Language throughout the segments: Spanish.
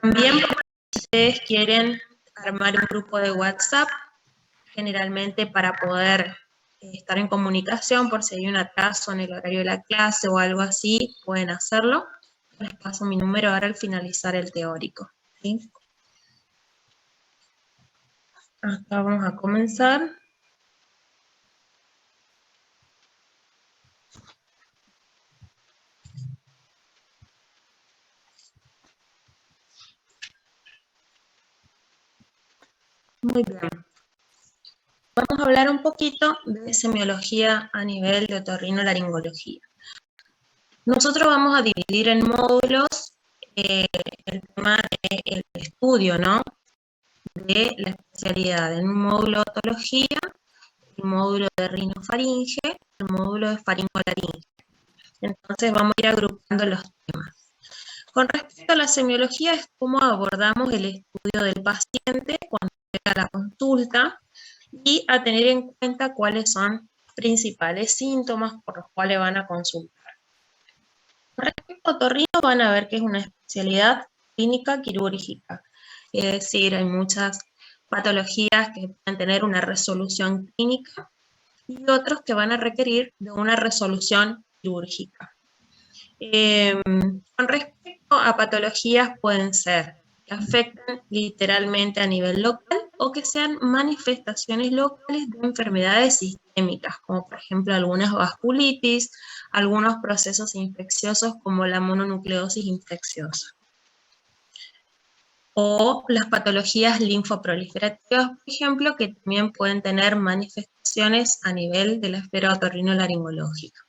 También, si ustedes quieren armar un grupo de WhatsApp, generalmente para poder estar en comunicación por si hay un atraso en el horario de la clase o algo así, pueden hacerlo. Les paso mi número ahora al finalizar el teórico, ¿sí? Acá vamos a comenzar. Muy bien. Vamos a hablar un poquito de semiología a nivel de otorrinolaringología. Nosotros vamos a dividir en módulos el tema del estudio, ¿no? De la especialidad. En un módulo de otología, el módulo de rinofaringe, el módulo de faringolaringe. Entonces vamos a ir agrupando los temas. Con respecto a la semiología, es cómo abordamos el estudio del paciente cuando llega a la consulta y a tener en cuenta cuáles son los principales síntomas por los cuales van a consultar. Con respecto a otorrino, van a ver que es una especialidad clínica quirúrgica, es decir, hay muchas patologías que pueden tener una resolución clínica y otros que van a requerir de una resolución quirúrgica. Con respecto a patologías pueden ser que afecten literalmente a nivel local o que sean manifestaciones locales de enfermedades sistémicas, como por ejemplo algunas vasculitis, algunos procesos infecciosos como la mononucleosis infecciosa. O las patologías linfoproliferativas, por ejemplo, que también pueden tener manifestaciones a nivel de la esfera otorrinolaringológica.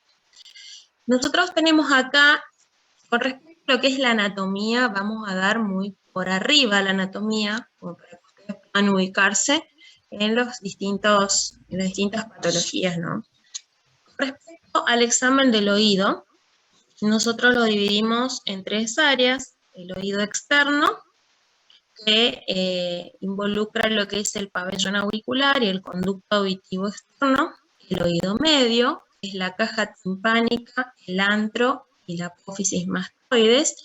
Nosotros tenemos acá, con respecto a lo que es la anatomía, vamos a dar muy por arriba la anatomía, como para que ustedes puedan ubicarse en las distintas patologías, ¿no? Con respecto al examen del oído, nosotros lo dividimos en tres áreas: el oído externo, que involucra lo que es el pabellón auricular y el conducto auditivo externo; el oído medio, que es la caja timpánica, el antro y la apófisis mastoides;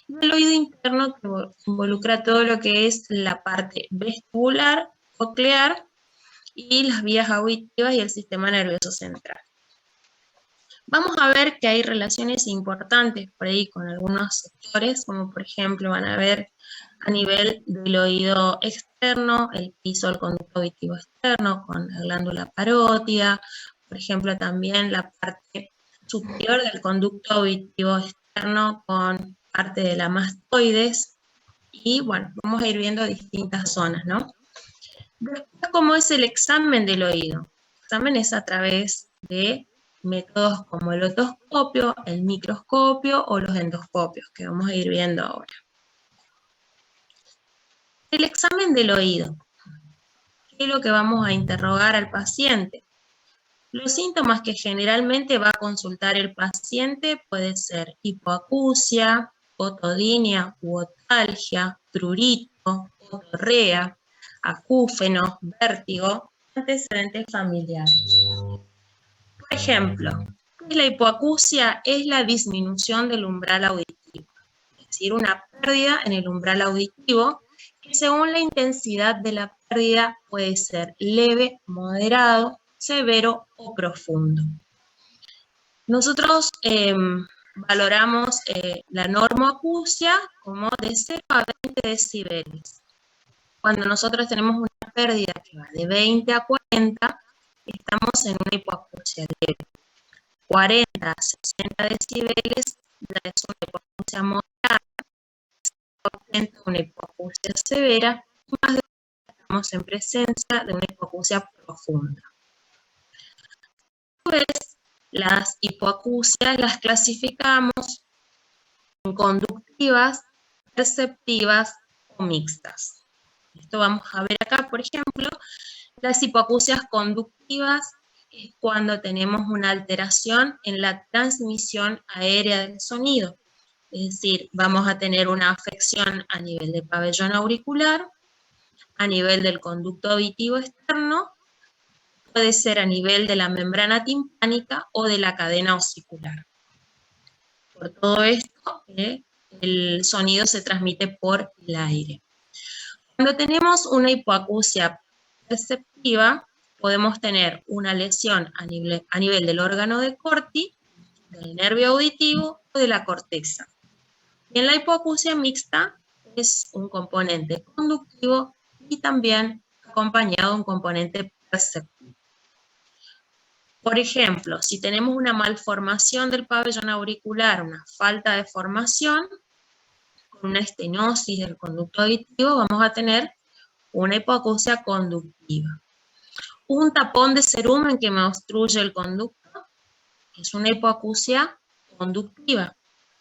y el oído interno, que involucra todo lo que es la parte vestibular, coclear y las vías auditivas y el sistema nervioso central. Vamos a ver que hay relaciones importantes por ahí con algunos sectores, como por ejemplo van a ver a nivel del oído externo, el piso del conducto auditivo externo con la glándula parótida, por ejemplo también la parte superior del conducto auditivo externo con parte de la mastoides, y bueno, vamos a ir viendo distintas zonas, ¿no? Después, ¿cómo es el examen del oído? El examen es a través de métodos como el otoscopio, el microscopio o los endoscopios, que vamos a ir viendo ahora. El examen del oído. ¿Qué es lo que vamos a interrogar al paciente? Los síntomas que generalmente va a consultar el paciente pueden ser hipoacusia, otodinia u otalgia, prurito, otorrea, acúfeno, vértigo, antecedentes familiares. Por ejemplo, la hipoacusia es la disminución del umbral auditivo, es decir, una pérdida en el umbral auditivo que según la intensidad de la pérdida puede ser leve, moderado, severo o profundo. Nosotros valoramos la normoacusia como de 0 a 20 decibeles. Cuando nosotros tenemos una pérdida que va de 20 a 40, estamos en una hipoacusia leve. 40 a 60 decibeles ya es una hipoacusia moderada, 40 una hipoacusia severa, más de estamos en presencia de una hipoacusia profunda. Después, las hipoacusias las clasificamos en conductivas, perceptivas o mixtas. Esto vamos a ver acá, por ejemplo, las hipoacusias conductivas es cuando tenemos una alteración en la transmisión aérea del sonido. Es decir, vamos a tener una afección a nivel del pabellón auricular, a nivel del conducto auditivo externo, puede ser a nivel de la membrana timpánica o de la cadena osicular. Por todo esto, el sonido se transmite por el aire. Cuando tenemos una hipoacusia perceptiva, podemos tener una lesión a nivel del órgano de Corti, del nervio auditivo o de la corteza. Y en la hipoacusia mixta es un componente conductivo y también acompañado de un componente perceptivo. Por ejemplo, si tenemos una malformación del pabellón auricular, una falta de formación, con una estenosis del conducto auditivo, vamos a tener una hipoacusia conductiva. Un tapón de cerumen que me obstruye el conducto es una hipoacusia conductiva.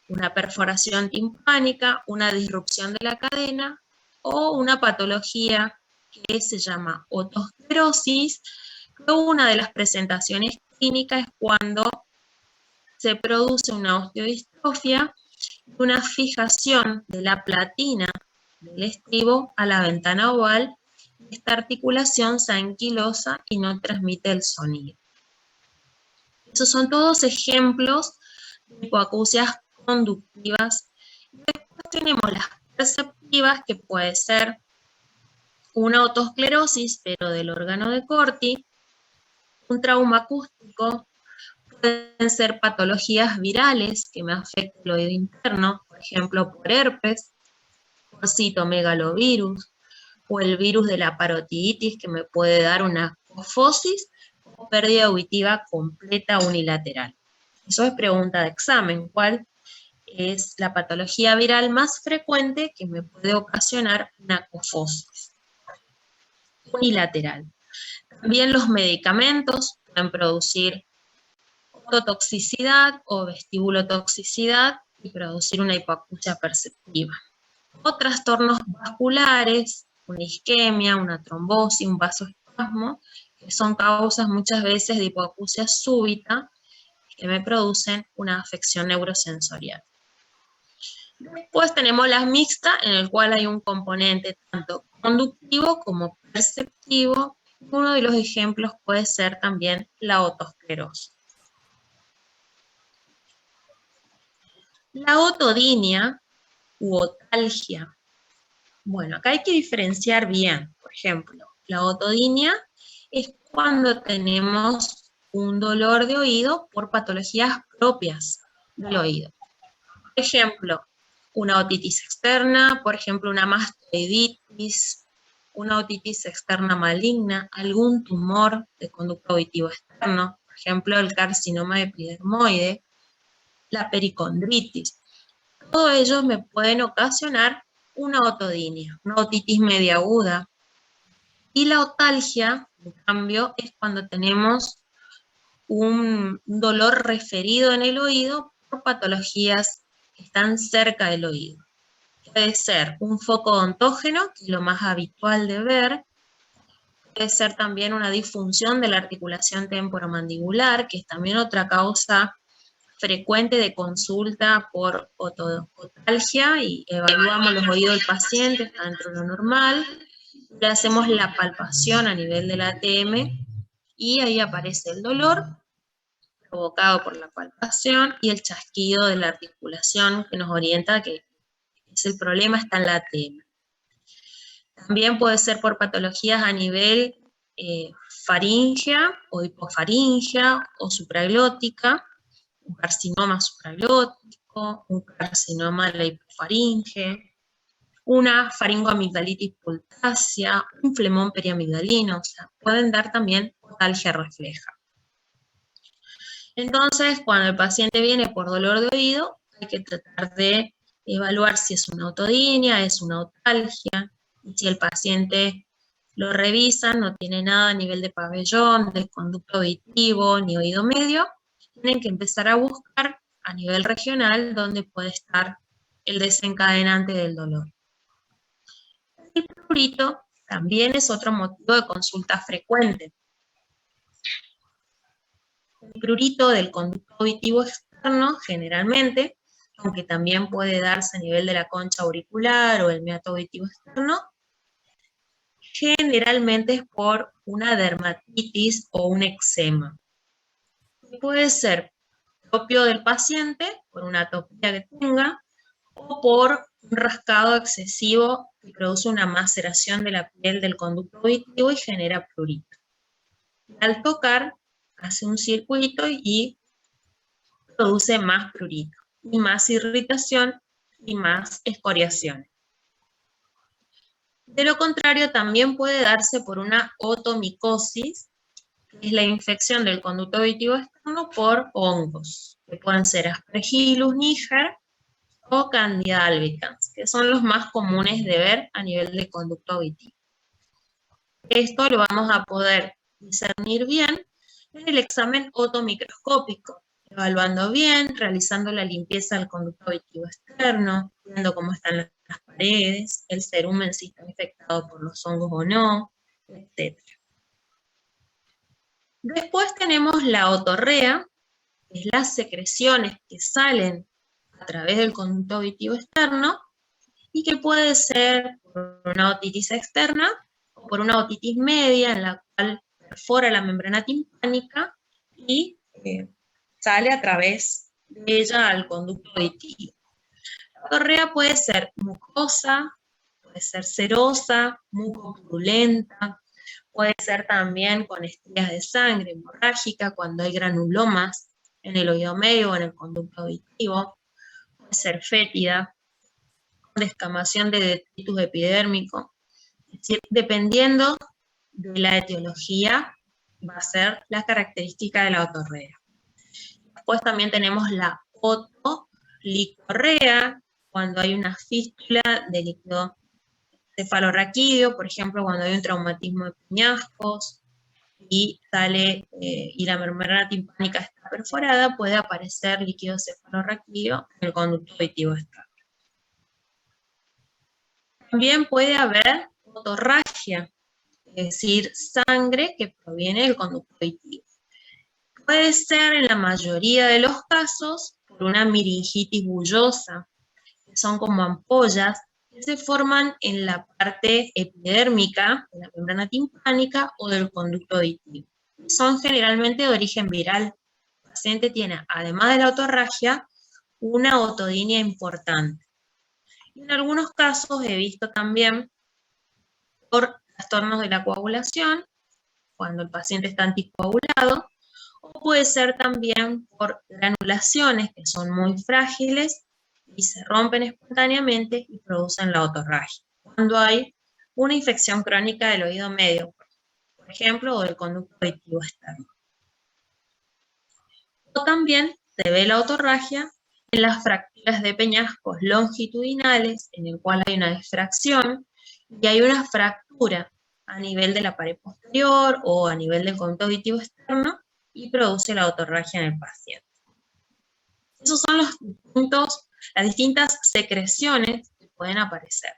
Una perforación timpánica, una disrupción de la cadena o una patología que se llama otosclerosis, que una de las presentaciones clínicas es cuando se produce una osteodistrofia y una fijación de la platina del estribo a la ventana oval. Esta articulación se anquilosa y no transmite el sonido. Esos son todos ejemplos de hipoacusias conductivas. Y después tenemos las perceptivas, que puede ser una otosclerosis, pero del órgano de Corti, un trauma acústico, pueden ser patologías virales que me afectan el oído interno, por ejemplo, por herpes, por citomegalovirus, o el virus de la parotiditis, que me puede dar una cofosis o pérdida auditiva completa unilateral. Eso es pregunta de examen. ¿Cuál es la patología viral más frecuente que me puede ocasionar una cofosis unilateral? También los medicamentos pueden producir ototoxicidad o vestibulotoxicidad y producir una hipoacusia perceptiva. O trastornos vasculares, una isquemia, una trombosis, un vasoespasmo, que son causas muchas veces de hipoacusia súbita que me producen una afección neurosensorial. Después tenemos las mixtas, en el cual hay un componente tanto conductivo como perceptivo. Uno de los ejemplos puede ser también la otosclerosis. La otodinia u otalgia. Bueno, acá hay que diferenciar bien. Por ejemplo, la otodinia es cuando tenemos un dolor de oído por patologías propias del oído. Por ejemplo, una otitis externa, por ejemplo, una mastoiditis, una otitis externa maligna, algún tumor de conducto auditivo externo, por ejemplo, el carcinoma epidermoide, la pericondritis. Todos ellos me pueden ocasionar una otodinia, una otitis media aguda. Y la otalgia, en cambio, es cuando tenemos un dolor referido en el oído por patologías que están cerca del oído. Puede ser un foco odontógeno, que es lo más habitual de ver. Puede ser también una disfunción de la articulación temporomandibular, que es también otra causa frecuente de consulta por otalgia, y evaluamos los oídos del paciente, está dentro de lo normal. Le hacemos la palpación a nivel del ATM y ahí aparece el dolor provocado por la palpación y el chasquido de la articulación que nos orienta que el problema está en la ATM. También puede ser por patologías a nivel faríngea o hipofaringia o supraglótica, un carcinoma supraglótico, un carcinoma de la hipofaringe, una faringoamigdalitis pultácea, un flemón periamigdalino, o sea, pueden dar también otalgia refleja. Entonces, cuando el paciente viene por dolor de oído, hay que tratar de evaluar si es una otodinia, es una otalgia, y si el paciente lo revisa, no tiene nada a nivel de pabellón, de conducto auditivo, ni oído medio, tienen que empezar a buscar a nivel regional dónde puede estar el desencadenante del dolor. El prurito también es otro motivo de consulta frecuente. El prurito del conducto auditivo externo, generalmente, aunque también puede darse a nivel de la concha auricular o el meato auditivo externo, generalmente es por una dermatitis o un eczema. Puede ser propio del paciente, por una atopía que tenga, o por un rascado excesivo que produce una maceración de la piel del conducto auditivo y genera prurito. Al tocar, hace un circuito y produce más prurito, y más irritación y más escoriaciones. De lo contrario, también puede darse por una otomicosis, que es la infección del conducto auditivo externo por hongos, que pueden ser Aspergillus niger o Candida albicans, que son los más comunes de ver a nivel de conducto auditivo. Esto lo vamos a poder discernir bien en el examen otomicroscópico, evaluando bien, realizando la limpieza del conducto auditivo externo, viendo cómo están las paredes, el cerumen si está infectado por los hongos o no, etc. Después tenemos la otorrea, que es las secreciones que salen a través del conducto auditivo externo y que puede ser por una otitis externa o por una otitis media en la cual perfora la membrana timpánica y sale a través de ella al conducto auditivo. La otorrea puede ser mucosa, puede ser serosa, mucopurulenta, puede ser también con estrías de sangre hemorrágica cuando hay granulomas en el oído medio o en el conducto auditivo, puede ser fétida, con descamación de detritus epidérmico. Es decir, dependiendo de la etiología, va a ser la característica de la otorrea. Después también tenemos la otolicorrea, cuando hay una fístula de líquido cefalorraquídeo, por ejemplo, cuando hay un traumatismo de peñascos y la membrana timpánica está perforada, puede aparecer líquido cefalorraquídeo en el conducto auditivo externo. También puede haber otorragia, es decir, sangre que proviene del conducto auditivo. Puede ser en la mayoría de los casos por una meningitis bullosa, que son como ampollas que se forman en la parte epidérmica de la membrana timpánica o del conducto auditivo. Son generalmente de origen viral. El paciente tiene, además de la otorragia, una otodinia importante. Y en algunos casos he visto también por trastornos de la coagulación, cuando el paciente está anticoagulado, o puede ser también por granulaciones que son muy frágiles y se rompen espontáneamente y producen la otorragia. Cuando hay una infección crónica del oído medio, por ejemplo, o del conducto auditivo externo. O también se ve la otorragia en las fracturas de peñascos longitudinales, en el cual hay una difracción y hay una fractura a nivel de la pared posterior o a nivel del conducto auditivo externo y produce la otorragia en el paciente. Esos son las distintas secreciones que pueden aparecer.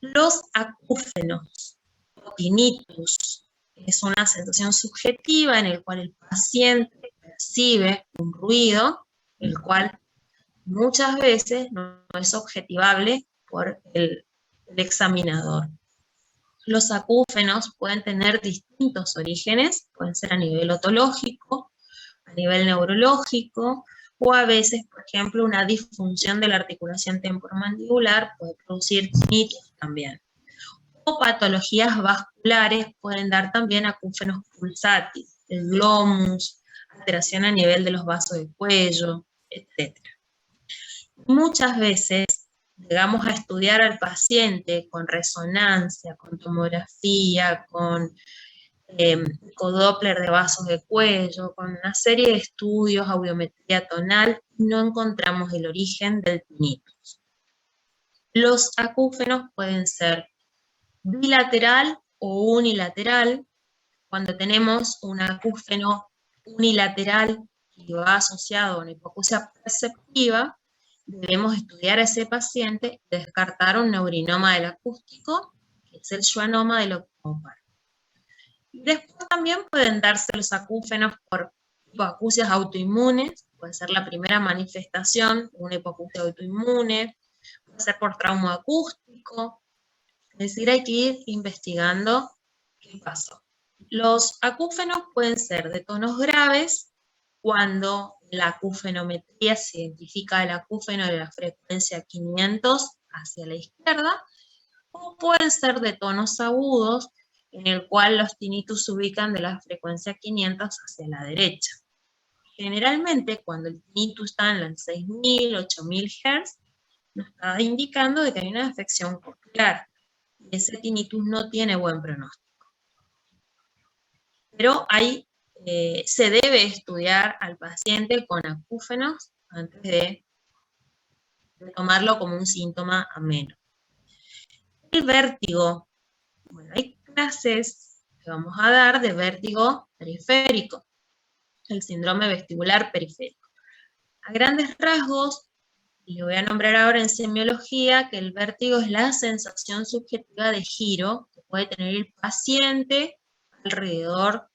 Los acúfenos o tinnitus es una sensación subjetiva en el cual el paciente percibe un ruido, el cual muchas veces no es objetivable por el examinador. Los acúfenos pueden tener distintos orígenes, pueden ser a nivel otológico, a nivel neurológico, o a veces, por ejemplo, una disfunción de la articulación temporomandibular puede producir tinnitus también. O patologías vasculares pueden dar también acúfenos pulsátiles, el glomus, alteración a nivel de los vasos del cuello, etc. Muchas veces llegamos a estudiar al paciente con resonancia, con tomografía, con ecodoppler de vasos de cuello, con una serie de estudios, audiometría tonal, no encontramos el origen del tinnitus. Los acúfenos pueden ser bilateral o unilateral. Cuando tenemos un acúfeno unilateral que va asociado a una hipoacusia perceptiva, debemos estudiar a ese paciente y descartar un neurinoma del acústico, que es el schwannoma del octavo par. Después también pueden darse los acúfenos por hipoacusias autoinmunes, puede ser la primera manifestación de una hipoacusia autoinmune, puede ser por trauma acústico, es decir, hay que ir investigando qué pasó. Los acúfenos pueden ser de tonos graves cuando la acúfenometría se identifica el acúfeno de la frecuencia 500 hacia la izquierda, o pueden ser de tonos agudos, en el cual los tinnitus se ubican de la frecuencia 500 hacia la derecha. Generalmente, cuando el tinnitus está en los 6.000, 8.000 Hz, nos está indicando de que hay una afección coclear. Y ese tinnitus no tiene buen pronóstico. Pero se debe estudiar al paciente con acúfenos antes de tomarlo como un síntoma ameno. El vértigo. Bueno, hay clases que vamos a dar de vértigo periférico, el síndrome vestibular periférico. A grandes rasgos, y lo voy a nombrar ahora en semiología, que el vértigo es la sensación subjetiva de giro que puede tener el paciente alrededor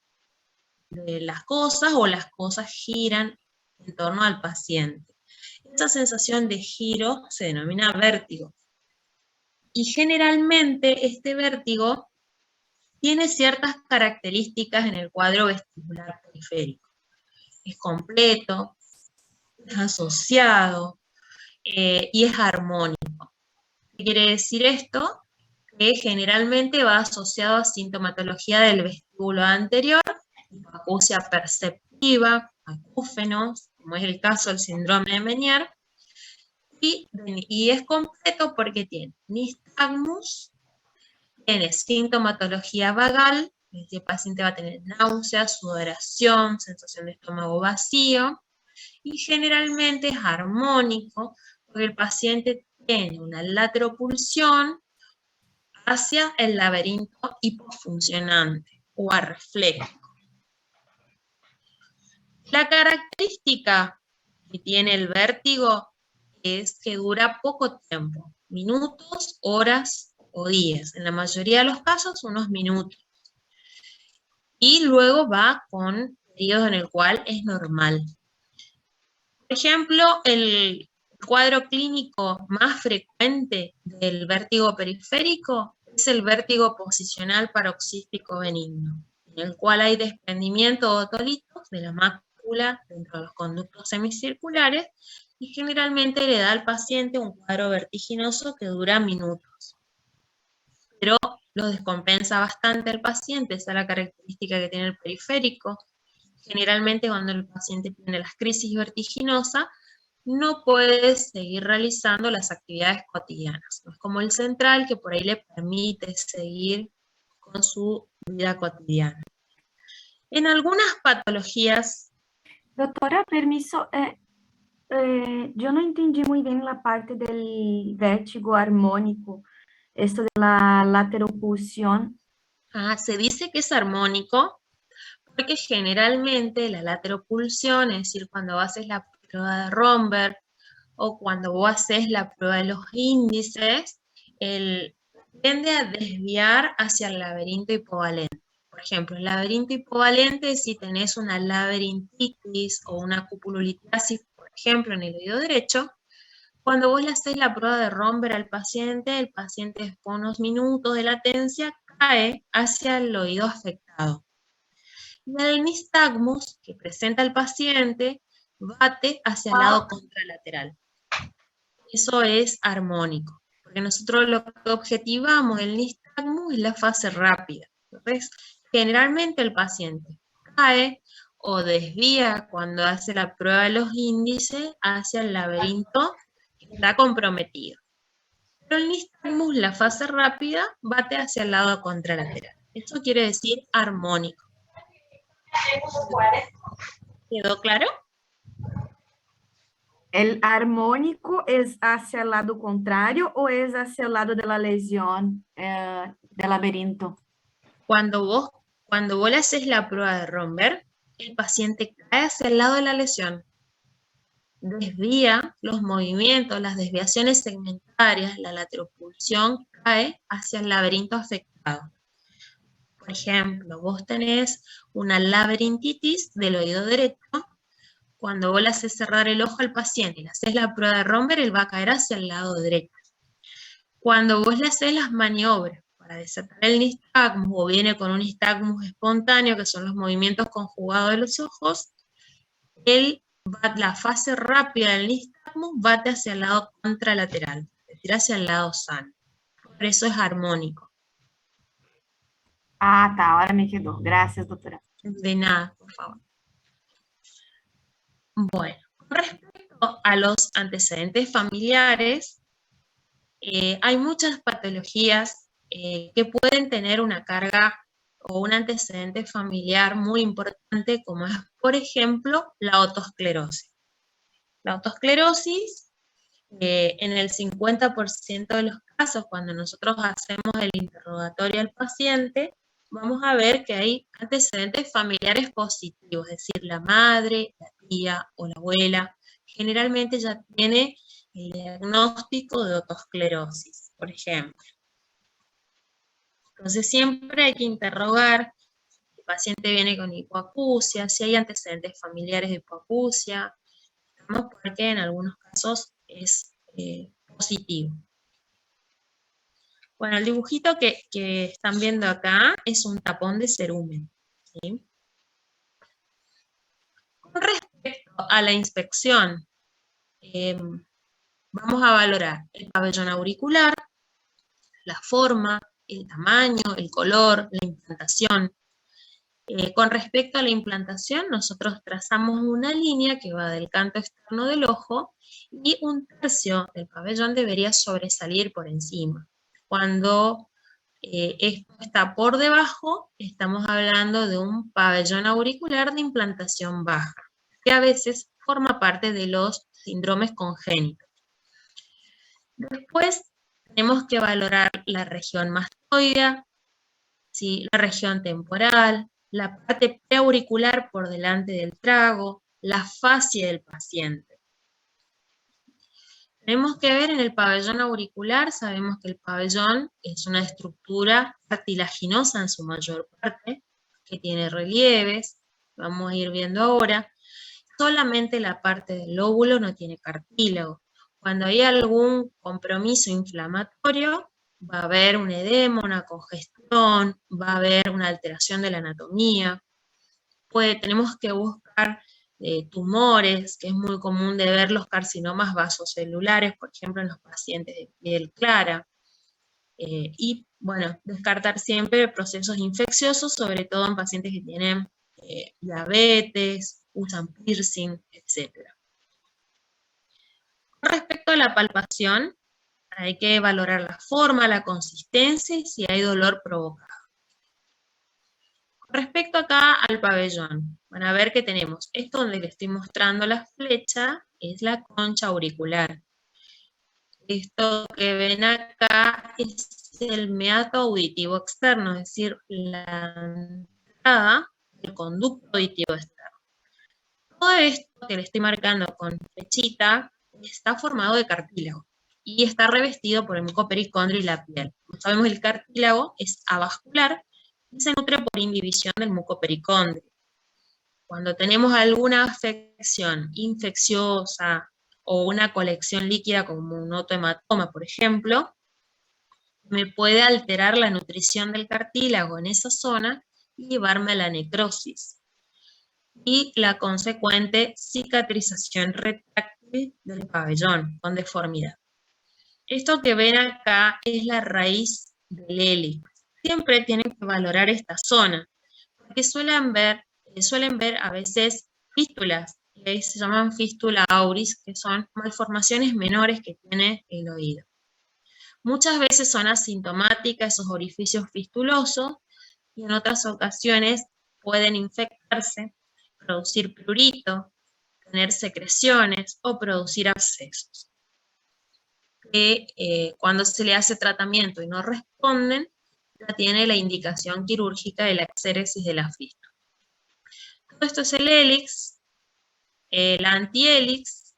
de las cosas, o las cosas giran en torno al paciente. Esa sensación de giro se denomina vértigo. Y generalmente este vértigo tiene ciertas características en el cuadro vestibular periférico. Es completo, es asociado y es armónico. ¿Qué quiere decir esto? Que generalmente va asociado a sintomatología del vestíbulo anterior, hipoacusia perceptiva, acúfenos, como es el caso del síndrome de Meniere, y es completo porque tiene nistagmus, tiene sintomatología vagal, este paciente va a tener náuseas, sudoración, sensación de estómago vacío, y generalmente es armónico porque el paciente tiene una latropulsión hacia el laberinto hipofuncionante o arrefléjico. La característica que tiene el vértigo es que dura poco tiempo, minutos, horas o días. En la mayoría de los casos, unos minutos. Y luego va con periodos en el cual es normal. Por ejemplo, el cuadro clínico más frecuente del vértigo periférico es el vértigo posicional paroxístico benigno, en el cual hay desprendimiento de otolitos de la mácula dentro de los conductos semicirculares, y generalmente le da al paciente un cuadro vertiginoso que dura minutos. Pero lo descompensa bastante el paciente, esa es la característica que tiene el periférico. Generalmente cuando el paciente tiene las crisis vertiginosas, no puede seguir realizando las actividades cotidianas. No es como el central, que por ahí le permite seguir con su vida cotidiana. En algunas patologías... Doctora, permiso, yo no entendí muy bien la parte del vértigo armónico, esto de la lateropulsión. se dice que es armónico porque generalmente la lateropulsión, es decir, cuando haces la prueba de Romberg o cuando vos haces la prueba de los índices, tiende a desviar hacia el laberinto hipovalente. Por ejemplo, el laberinto hipovalente, si tenés una laberintitis o una cupulolitiasis, por ejemplo, en el oído derecho, cuando vos le haces la prueba de Romberg al paciente, el paciente después de unos minutos de latencia cae hacia el oído afectado. Y el nistagmus que presenta el paciente bate hacia el lado contralateral. Eso es armónico, porque nosotros lo que objetivamos el nistagmus es la fase rápida. Entonces, generalmente el paciente cae o desvía cuando hace la prueba de los índices hacia el laberinto que está comprometido. Pero el nistagmus, la fase rápida, bate hacia el lado contralateral. Esto quiere decir armónico. ¿Quedó claro? ¿El armónico es hacia el lado contrario o es hacia el lado de la lesión del laberinto? Cuando vos le haces la prueba de Romberg, el paciente cae hacia el lado de la lesión, desvía los movimientos, las desviaciones segmentarias, la lateropulsión cae hacia el laberinto afectado. Por ejemplo, vos tenés una laberintitis del oído derecho. Cuando vos le haces cerrar el ojo al paciente y le haces la prueba de Romberg, él va a caer hacia el lado derecho. Cuando vos le haces las maniobras para desatar el nistagmus, o viene con un nistagmus espontáneo, que son los movimientos conjugados de los ojos, la fase rápida del nistagmus bate hacia el lado contralateral, es decir, hacia el lado sano. Por eso es armónico. Ah, tá, ahora me quedó. Gracias, doctora. De nada, por favor. Bueno, con respecto a los antecedentes familiares, hay muchas patologías que pueden tener una carga o un antecedente familiar muy importante, como es, por ejemplo, la otosclerosis. La otosclerosis, en el 50% de los casos, cuando nosotros hacemos el interrogatorio al paciente, vamos a ver que hay antecedentes familiares positivos, es decir, la madre, la tía o la abuela, generalmente ya tiene el diagnóstico de otosclerosis, por ejemplo. Entonces siempre hay que interrogar si el paciente viene con hipoacusia, si hay antecedentes familiares de hipoacusia, porque en algunos casos es positivo. Bueno, el dibujito que están viendo acá es un tapón de cerumen, ¿sí? Con respecto a la inspección, vamos a valorar el pabellón auricular, la forma, el tamaño, el color, la implantación. Con respecto a la implantación, nosotros trazamos una línea que va del canto externo del ojo y un tercio del pabellón debería sobresalir por encima. Cuando esto está por debajo, estamos hablando de un pabellón auricular de implantación baja, que a veces forma parte de los síndromes congénitos. Después tenemos que valorar la región mastoidea, ¿sí? La región temporal, la parte preauricular por delante del trago, la fascia del paciente. Tenemos que ver en el pabellón auricular, sabemos que el pabellón es una estructura cartilaginosa en su mayor parte, que tiene relieves, vamos a ir viendo ahora. Solamente la parte del lóbulo no tiene cartílago. Cuando hay algún compromiso inflamatorio, va a haber un edema, una congestión, va a haber una alteración de la anatomía. Tenemos que buscar tumores, que es muy común de ver los carcinomas vasocelulares, por ejemplo, en los pacientes de piel clara. Y, bueno, descartar siempre procesos infecciosos, sobre todo en pacientes que tienen diabetes, usan piercing, etc. Con respecto a la palpación, hay que valorar la forma, la consistencia y si hay dolor provocado. Con respecto acá al pabellón, van a ver que tenemos esto donde le estoy mostrando la flecha, es la concha auricular. Esto que ven acá es el meato auditivo externo, es decir, la entrada del conducto auditivo externo. Todo esto que le estoy marcando con flechita está formado de cartílago y está revestido por el mucopericondrio y la piel. Como sabemos, el cartílago es avascular y se nutre por inhibición del mucopericondrio. Cuando tenemos alguna afección infecciosa o una colección líquida como un otohematoma, por ejemplo, me puede alterar la nutrición del cartílago en esa zona y llevarme a la necrosis y la consecuente cicatrización retráctil del pabellón con deformidad. Esto que ven acá es la raíz del hélix. Siempre tienen que valorar esta zona, porque suelen ver a veces fístulas, que se llaman fístula auris, que son malformaciones menores que tiene el oído. Muchas veces son asintomáticas esos orificios fistulosos y en otras ocasiones pueden infectarse, producir prurito, tener secreciones o producir abscesos. Que cuando se le hace tratamiento y no responden, ya tiene la indicación quirúrgica de la exéresis de la fístula. Todo esto es el hélix, la antihélix,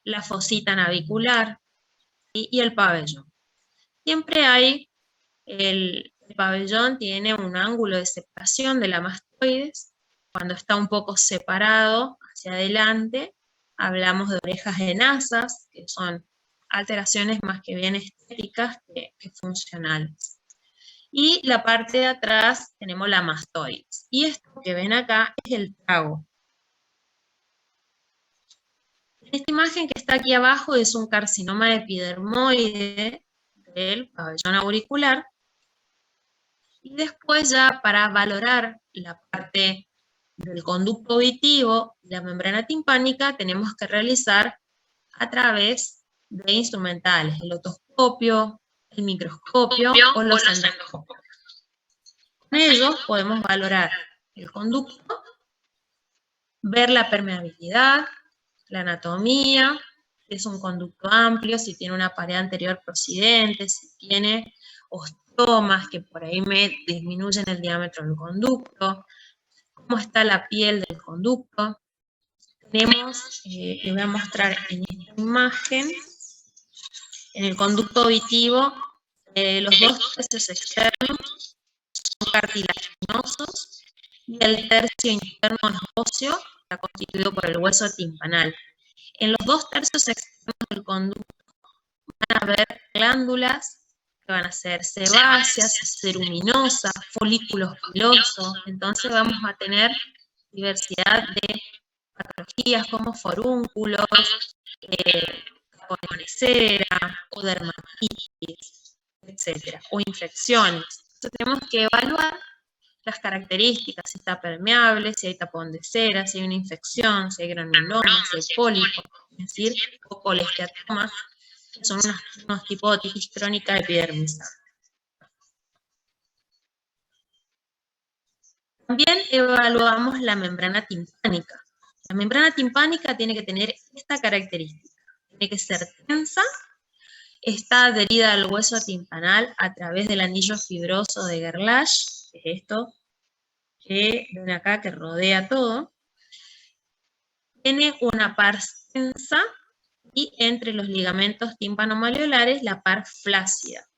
la fosita navicular y el pabellón. Siempre hay, el pabellón tiene un ángulo de separación de la mastoides. Cuando está un poco separado hacia adelante, hablamos de orejas enasas, que son alteraciones más que bien estéticas que funcionales. Y la parte de atrás tenemos la mastoides. Y esto que ven acá es el trago. Esta imagen que está aquí abajo es un carcinoma epidermoide del pabellón auricular. Y después ya para valorar la parte del conducto auditivo y la membrana timpánica tenemos que realizar a través de instrumentales, el otoscopio, el microscopio o los endoscopios. Con ellos podemos valorar el conducto, ver la permeabilidad, la anatomía, si es un conducto amplio, si tiene una pared anterior procidente, si tiene osteomas que por ahí me disminuyen el diámetro del conducto, cómo está la piel del conducto. Tenemos, les voy a mostrar en esta imagen, en el conducto auditivo, los dos tercios externos son cartilaginosos y el tercio interno es óseo, está constituido por el hueso timpanal. En los dos tercios externos del conducto van a haber glándulas que van a ser sebáceas, ceruminosas, folículos pilosos. Entonces vamos a tener diversidad de patologías como forúnculos, capones de cera, o dermatitis, etc. O infecciones. Entonces tenemos que evaluar las características, si está permeable, si hay tapón de cera, si hay una infección, si hay granulomas, si hay pólipos, es decir, o colesteatomas, que son unos tipos de otitis crónica epidermizante. También evaluamos la membrana timpánica. La membrana timpánica tiene que tener esta característica. Tiene que ser tensa, está adherida al hueso timpanal a través del anillo fibroso de Gerlach, que es esto que ven acá que rodea todo. Tiene una pars tensa y entre los ligamentos tímpano-maleolares la par flácida.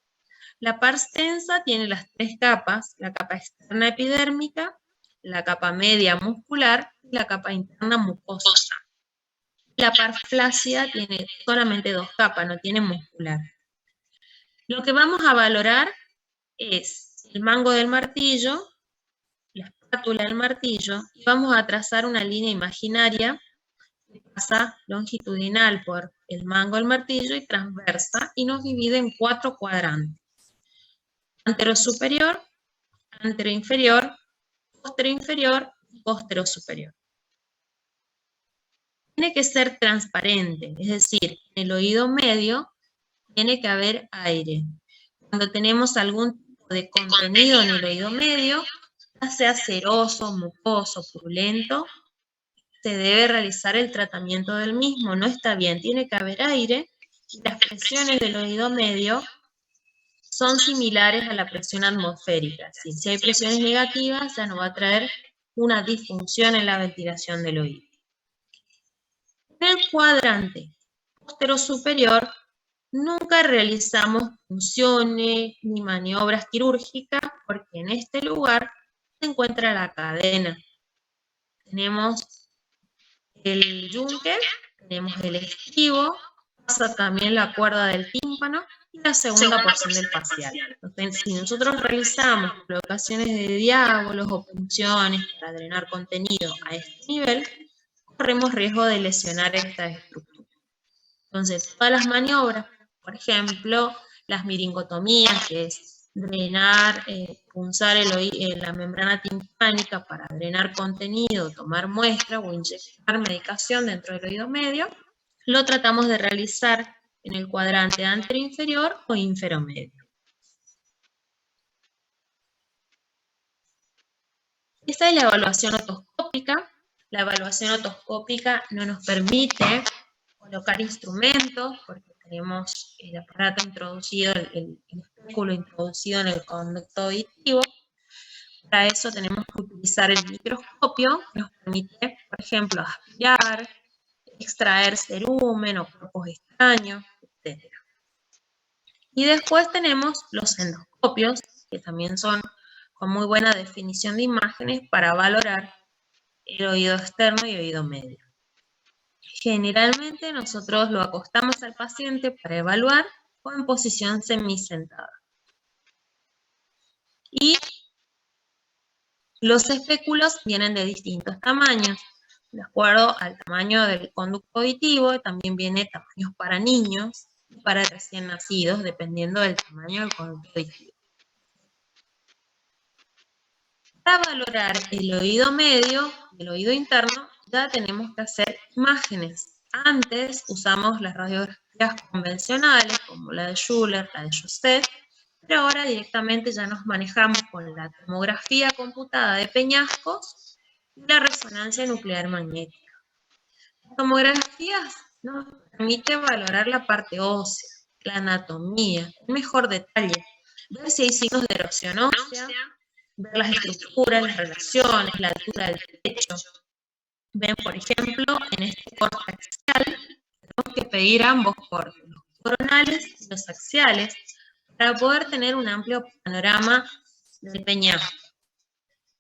La pars tensa tiene las tres capas, la capa externa epidérmica, la capa media muscular y la capa interna mucosa. La par flácida tiene solamente dos capas, no tiene muscular. Lo que vamos a valorar es el mango del martillo, la espátula del martillo, y vamos a trazar una línea imaginaria que pasa longitudinal por el mango del martillo y transversa, y nos divide en 4 cuadrantes. Anterosuperior, anteroinferior, posteroinferior y posterosuperior. Tiene que ser transparente, es decir, en el oído medio tiene que haber aire. Cuando tenemos algún tipo de contenido en el oído medio, ya sea ceroso, mucoso, purulento, se debe realizar el tratamiento del mismo. No está bien, tiene que haber aire y las presiones del oído medio son similares a la presión atmosférica. Si hay presiones negativas, ya nos va a traer una disfunción en la ventilación del oído. En el cuadrante posterosuperior nunca realizamos punciones ni maniobras quirúrgicas porque en este lugar se encuentra la cadena. Tenemos el yunque, tenemos el estribo, pasa también la cuerda del tímpano y la segunda porción del facial. Entonces, si nosotros realizamos colocaciones de diábolos o punciones para drenar contenido a este nivel, corremos riesgo de lesionar esta estructura. Entonces, todas las maniobras, por ejemplo, las miringotomías, que es drenar, punzar la membrana timpánica para drenar contenido, tomar muestra o inyectar medicación dentro del oído medio, lo tratamos de realizar en el cuadrante anteroinferior o inferomedio. Esta es la evaluación otoscópica. La evaluación otoscópica no nos permite colocar instrumentos porque tenemos el aparato introducido, el espéculo introducido en el conducto auditivo. Para eso tenemos que utilizar el microscopio, que nos permite, por ejemplo, aspirar, extraer cerumen o cuerpos extraños, etc. Y después tenemos los endoscopios, que también son con muy buena definición de imágenes para valorar el oído externo y oído medio. Generalmente nosotros lo acostamos al paciente para evaluar o en posición semisentada. Y los espéculos vienen de distintos tamaños. de acuerdo al tamaño del conducto auditivo. También viene tamaños para niños y para recién nacidos, dependiendo del tamaño del conducto auditivo. Para valorar el oído medio y el oído interno, ya tenemos que hacer imágenes. Antes usamos las radiografías convencionales, como la de Schuller, la de Joseph, pero ahora directamente ya nos manejamos con la tomografía computada de peñascos y la resonancia nuclear magnética. La tomografía nos permite valorar la parte ósea, la anatomía, en mejor detalle, ver si hay signos de erosión ósea, ver las estructuras, las relaciones, la altura del techo. Ven, por ejemplo, en este corte axial, tenemos que pedir ambos cortes, los coronales y los axiales, para poder tener un amplio panorama del peñasco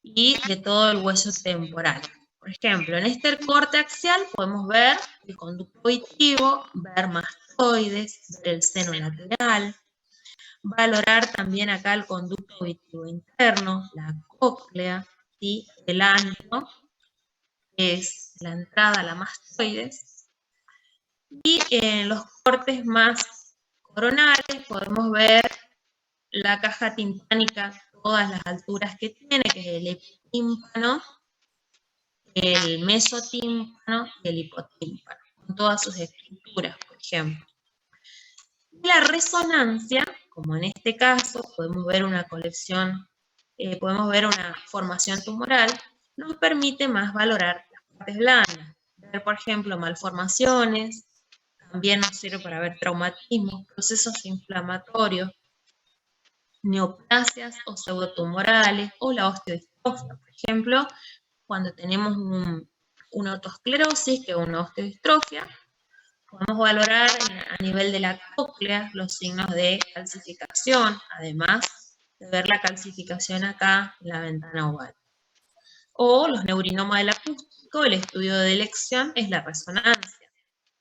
y de todo el hueso temporal. Por ejemplo, en este corte axial podemos ver el conducto auditivo, ver mastoides, ver el seno lateral, valorar también acá el conducto auditivo interno, la cóclea, ¿sí? El antro, que es la entrada a la mastoides. Y en los cortes más coronales podemos ver la caja timpánica, todas las alturas que tiene, que es el epitímpano, el mesotímpano y el hipotímpano, con todas sus estructuras, por ejemplo. Y la resonancia, como en este caso, podemos ver una colección, podemos ver una formación tumoral, nos permite más valorar las partes blandas. Ver, por ejemplo, malformaciones, también nos sirve para ver traumatismos, procesos inflamatorios, neoplasias o pseudotumorales, o la osteodistrofia, por ejemplo, cuando tenemos una autoesclerosis, que es una osteodistrofia, podemos valorar a nivel de la cóclea los signos de calcificación, además de ver la calcificación acá en la ventana oval. O los neurinomas del acústico, el estudio de elección es la resonancia,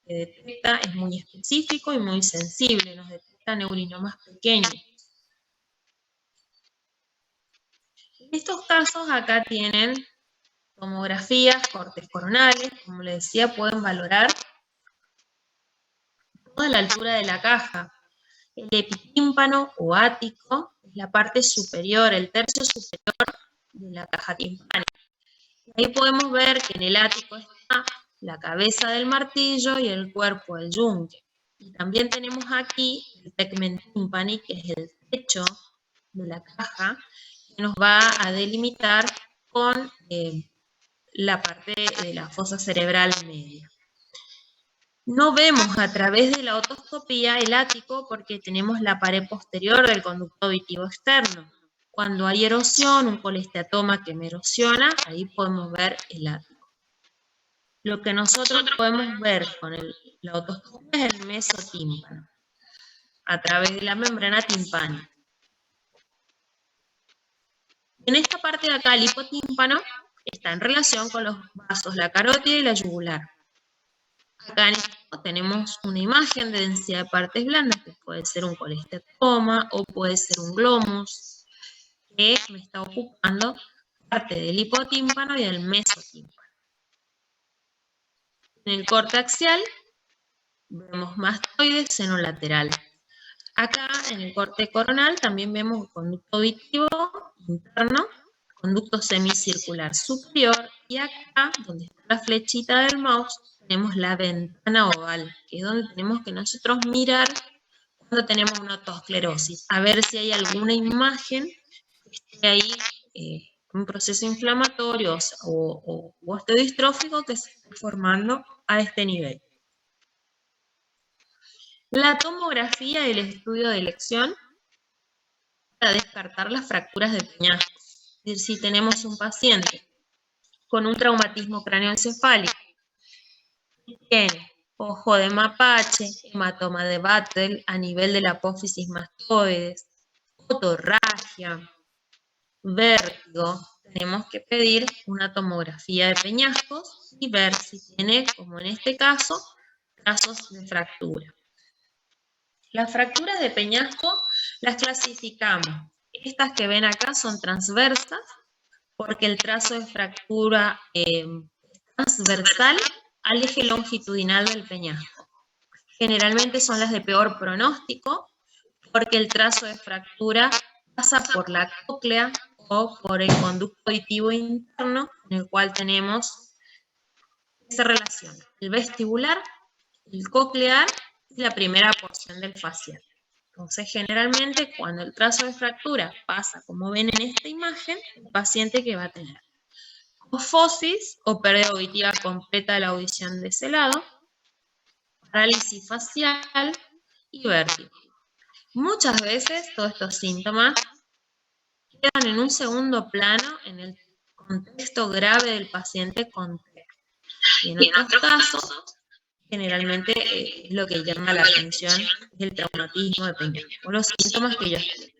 que detecta, es muy específico y muy sensible, nos detecta neurinomas pequeños. En estos casos acá tienen tomografías, cortes coronales, como les decía, pueden valorar toda la altura de la caja. El epitímpano o ático es la parte superior, el tercio superior de la caja timpánica. Ahí podemos ver que en el ático está la cabeza del martillo y el cuerpo del yunque. Y también tenemos aquí el tegmen timpani, que es el techo de la caja, que nos va a delimitar con la parte de la fosa cerebral media. No vemos a través de la otoscopía el ático porque tenemos la pared posterior del conducto auditivo externo. Cuando hay erosión, un colesteatoma que me erosiona, ahí podemos ver el ático. Lo que nosotros podemos ver con la otoscopia es el mesotímpano, a través de la membrana timpánica. En esta parte de acá, el hipotímpano está en relación con los vasos, la carótida y la yugular. Acá en esto tenemos una imagen de densidad de partes blandas, que puede ser un colesteatoma o puede ser un glomus, que me está ocupando parte del hipotímpano y del mesotímpano. En el corte axial vemos mastoides, seno lateral. Acá en el corte coronal también vemos el conducto auditivo interno, conducto semicircular superior, y acá, donde está la flechita del mouse, tenemos la ventana oval, que es donde tenemos que nosotros mirar cuando tenemos una otosclerosis, a ver si hay alguna imagen que esté ahí, un proceso inflamatorio o osteodistrófico que se esté formando a este nivel. La tomografía y el estudio de elección para descartar las fracturas de peñasco. Es decir, si tenemos un paciente con un traumatismo craneoencefálico que tiene ojo de mapache, hematoma de Battle a nivel de la apófisis mastoides, otorragia, vértigo, tenemos que pedir una tomografía de peñascos y ver si tiene, como en este caso, casos de fractura. Las fracturas de peñasco las clasificamos. Estas que ven acá son transversas, porque el trazo de fractura está transversal al eje longitudinal del peñasco. Generalmente son las de peor pronóstico, porque el trazo de fractura pasa por la cóclea o por el conducto auditivo interno, en el cual tenemos esa relación, el vestibular, el coclear y la primera porción del facial. Entonces, generalmente, cuando el trazo de fractura pasa, como ven en esta imagen, el paciente que va a tener apofosis o pérdida auditiva completa de la audición de ese lado, parálisis facial y vértigo. Muchas veces todos estos síntomas quedan en un segundo plano en el contexto grave del paciente con TEA. Y en otros casos, generalmente es lo que llama la atención, es el traumatismo de peñasco, o los síntomas que yo explico.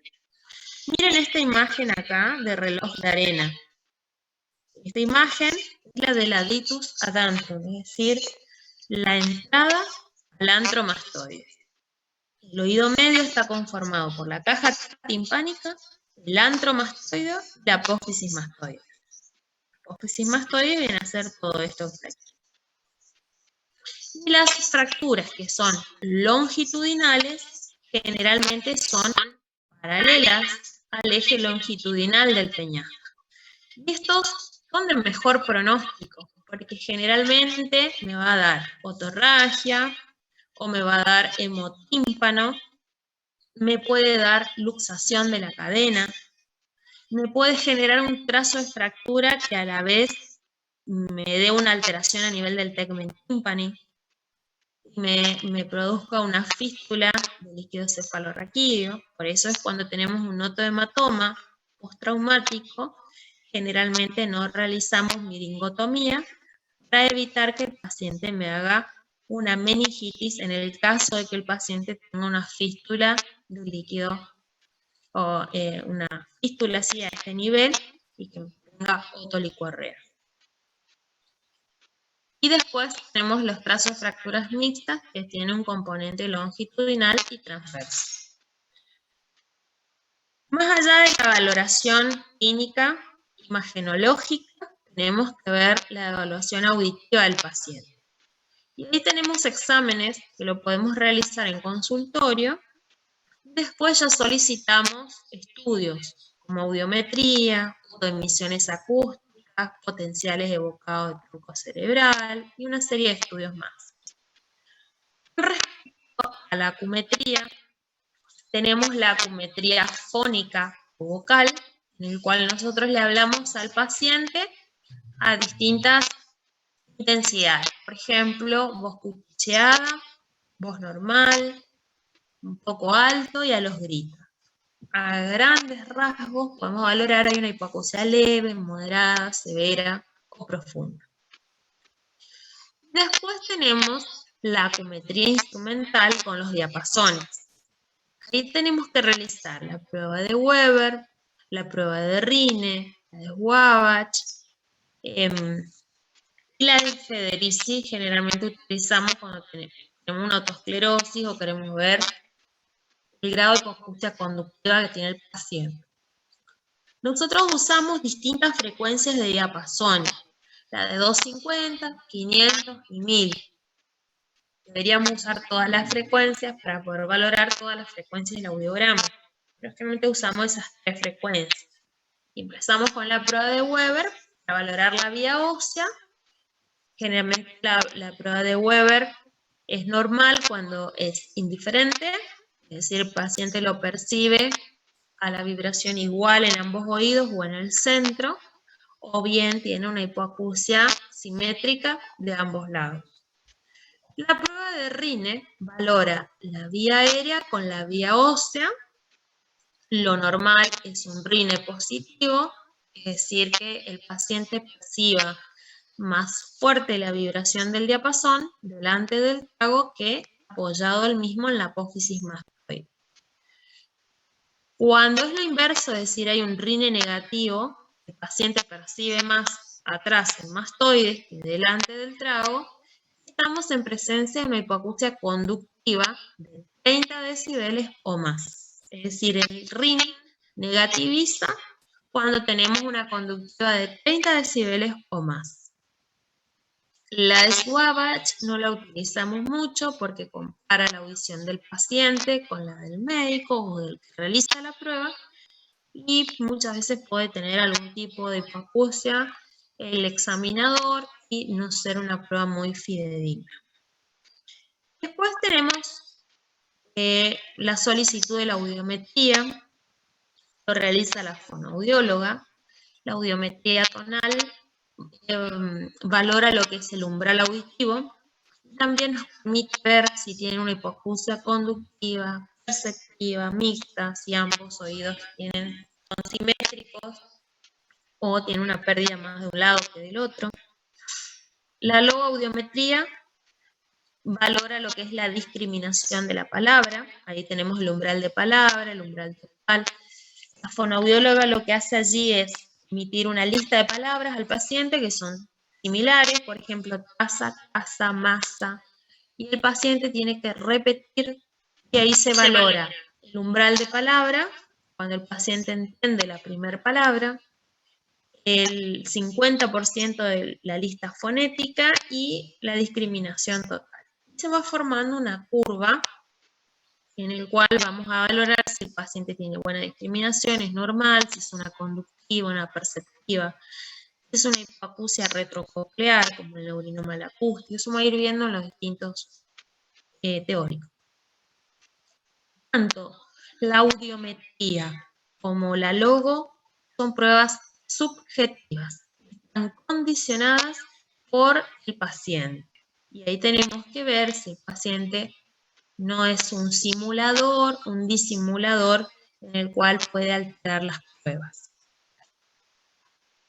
Miren esta imagen acá de reloj de arena. Esta imagen es la del aditus ad antrum, es decir, la entrada al antro mastoide. El oído medio está conformado por la caja timpánica, el antro mastoide y la apófisis mastoide. La apófisis mastoide viene a ser todo esto que está aquí. Y las fracturas que son longitudinales generalmente son paralelas al eje longitudinal del peñasco. Y estos son de mejor pronóstico, porque generalmente me va a dar otorragia, o me va a dar hemotímpano, me puede dar luxación de la cadena, me puede generar un trazo de fractura que a la vez me dé una alteración a nivel del tegmen tímpani, me produzca una fístula de líquido cefalorraquídeo. Por eso es cuando tenemos un otohematoma postraumático, generalmente no realizamos miringotomía para evitar que el paciente me haga una meningitis en el caso de que el paciente tenga una fístula de líquido o una fístula así a este nivel y que tenga otolicorrea. Y después tenemos los trazos de fracturas mixtas que tienen un componente longitudinal y transverso. Más allá de la valoración clínica imagenológica, tenemos que ver la evaluación auditiva del paciente. Y ahí tenemos exámenes que lo podemos realizar en consultorio. Después ya solicitamos estudios como audiometría, emisiones acústicas, potenciales evocados de tronco cerebral y una serie de estudios más. Respecto a la acumetría, tenemos la acumetría fónica o vocal, en el cual nosotros le hablamos al paciente a distintas intensidades. Por ejemplo, voz cuchicheada, voz normal, un poco alto y a los gritos. A grandes rasgos podemos valorar hay una hipoacusia leve, moderada, severa o profunda. Después tenemos la acumetría instrumental con los diapasones. Ahí tenemos que realizar la prueba de Weber, la prueba de Rine, la de Wabach, y la de Federici generalmente utilizamos cuando tenemos una autoesclerosis o queremos ver el grado de hipoacusia conductiva que tiene el paciente. Nosotros usamos distintas frecuencias de diapasón, la de 250, 500 y 1000. Deberíamos usar todas las frecuencias para poder valorar todas las frecuencias del audiograma, pero generalmente usamos esas tres frecuencias. Y empezamos con la prueba de Weber para valorar la vía ósea. Generalmente la prueba de Weber es normal cuando es indiferente, es decir, el paciente lo percibe a la vibración igual en ambos oídos o en el centro, o bien tiene una hipoacusia simétrica de ambos lados. La prueba de Rine valora la vía aérea con la vía ósea. Lo normal es un Rine positivo, es decir, que el paciente perciba más fuerte la vibración del diapasón delante del trago que apoyado el mismo en la apófisis mastoide. Cuando es lo inverso, es decir, hay un Rine negativo, el paciente percibe más atrás el mastoide que delante del trago, estamos en presencia de una hipoacusia conductiva de 30 decibeles o más. Es decir, el Rine negativiza cuando tenemos una conductiva de 30 decibeles o más. La Swabatch no la utilizamos mucho porque compara la audición del paciente con la del médico o del que realiza la prueba y muchas veces puede tener algún tipo de hipoacusia el examinador y no ser una prueba muy fidedigna. Después tenemos la solicitud de la audiometría, lo realiza la fonoaudióloga. La audiometría tonal valora lo que es el umbral auditivo. También nos permite ver si tiene una hipoacusia conductiva, perceptiva, mixta, si ambos oídos son simétricos o tiene una pérdida más de un lado que del otro. La logoaudiometría valora lo que es la discriminación de la palabra. Ahí tenemos el umbral de palabra, el umbral total. La fonoaudióloga lo que hace allí es emitir una lista de palabras al paciente que son similares, por ejemplo, taza, casa, masa, y el paciente tiene que repetir y ahí se valora el umbral de palabra, cuando el paciente entiende la primera palabra, el 50% de la lista fonética y la discriminación total. Se va formando una curva en el cual vamos a valorar si el paciente tiene buena discriminación, es normal, si es una conductiva, una perceptiva, si es una hipoacusia retrococlear, como el neurinoma acústico. Eso va a ir viendo en los distintos teóricos. Tanto la audiometría como la logo son pruebas subjetivas, están condicionadas por el paciente. Y ahí tenemos que ver si el paciente no es un simulador, un disimulador en el cual puede alterar las pruebas.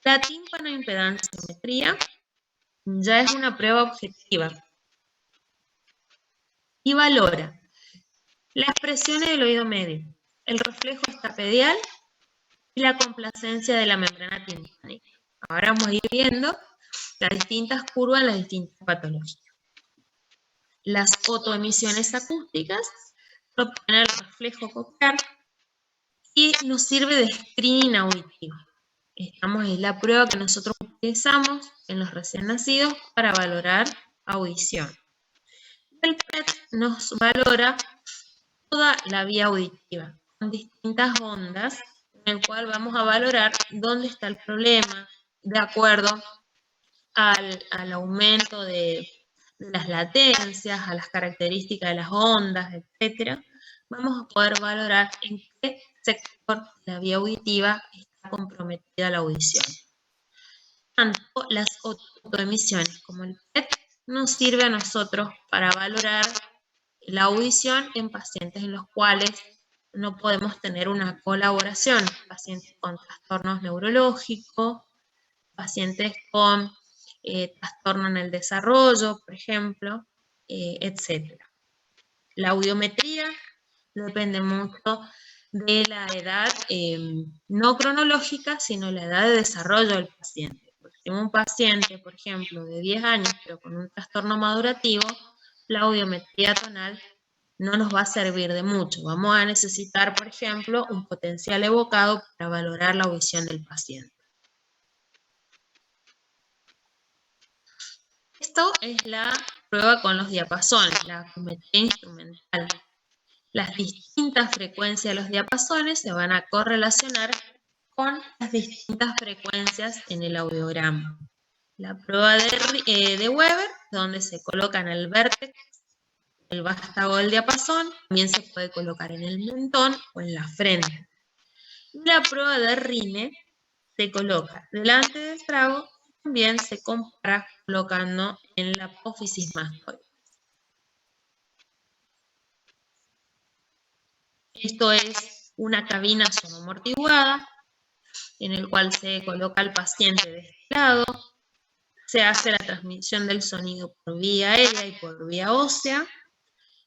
La tímpano-impedanciometría ya es una prueba objetiva y valora las expresiones del oído medio, el reflejo estapedial y la complacencia de la membrana timpánica. Ahora vamos a ir viendo las distintas curvas en las distintas patologías. Las otoemisiones acústicas proponen el reflejo coclear y nos sirve de screening auditivo. Estamos en la prueba que nosotros utilizamos en los recién nacidos para valorar audición. El PET nos valora toda la vía auditiva con distintas ondas en el cual vamos a valorar dónde está el problema de acuerdo al aumento de las latencias, a las características de las ondas, etc. Vamos a poder valorar en qué sector de la vía auditiva está comprometida la audición. Tanto las otoemisiones como el PET nos sirve a nosotros para valorar la audición en pacientes en los cuales no podemos tener una colaboración, pacientes con trastornos neurológicos, pacientes con trastorno en el desarrollo, por ejemplo, etc. La audiometría depende mucho de la edad no cronológica, sino la edad de desarrollo del paciente. Porque si un paciente, por ejemplo, de 10 años, pero con un trastorno madurativo, la audiometría tonal no nos va a servir de mucho. Vamos a necesitar, por ejemplo, un potencial evocado para valorar la audición del paciente. Esto es la prueba con los diapasones, la acumetría instrumental. Las distintas frecuencias de los diapasones se van a correlacionar con las distintas frecuencias en el audiograma. La prueba de Weber, donde se colocan el vértex, el vástago del diapasón, también se puede colocar en el mentón o en la frente. La prueba de Rine se coloca delante del trago, también se compara colocando en la apófisis mastoide. Esto es una cabina sonoamortiguada en el cual se coloca al paciente de este lado, se hace la transmisión del sonido por vía aérea y por vía ósea,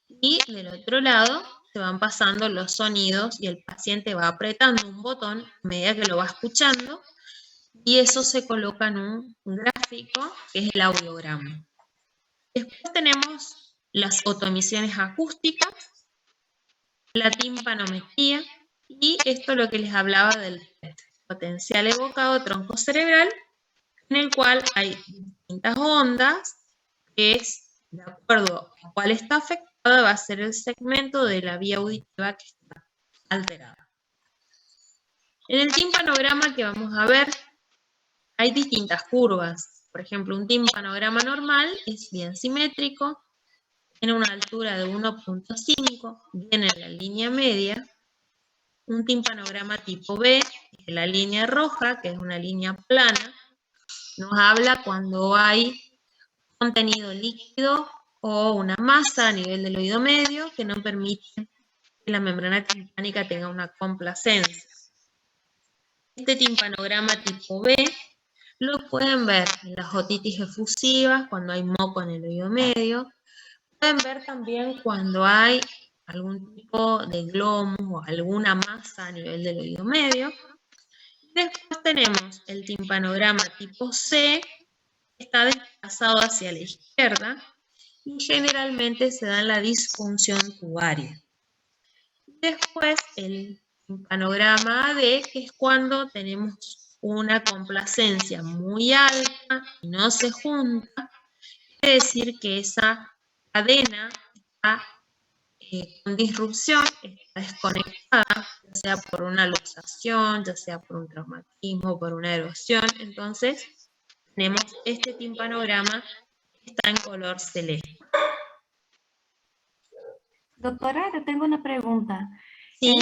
y del otro lado se van pasando los sonidos y el paciente va apretando un botón a medida que lo va escuchando, y eso se coloca en un gráfico que es el audiograma. Después tenemos las otoemisiones acústicas, la timpanometría, y esto es lo que les hablaba del potencial evocado tronco cerebral, en el cual hay distintas ondas es, de acuerdo a cuál está afectada, va a ser el segmento de la vía auditiva que está alterada. En el timpanograma que vamos a ver, hay distintas curvas. Por ejemplo, un timpanograma normal es bien simétrico, tiene una altura de 1.5, viene en la línea media. Un timpanograma tipo B, que es la línea roja, que es una línea plana, nos habla cuando hay contenido líquido o una masa a nivel del oído medio que no permite que la membrana timpánica tenga una complacencia. Este timpanograma tipo B lo pueden ver en las otitis efusivas, cuando hay moco en el oído medio. Pueden ver también cuando hay algún tipo de glomus o alguna masa a nivel del oído medio. Después tenemos el timpanograma tipo C, que está desplazado hacia la izquierda y generalmente se da en la disfunción tubaria. Después el timpanograma AD, que es cuando tenemos una complacencia muy alta y no se junta, quiere decir que esa cadena está con disrupción, está desconectada, ya sea por una luxación, ya sea por un traumatismo, por una erosión. Entonces, tenemos este timpanograma que está en color celeste. Doctora, yo tengo una pregunta. ¿Sí?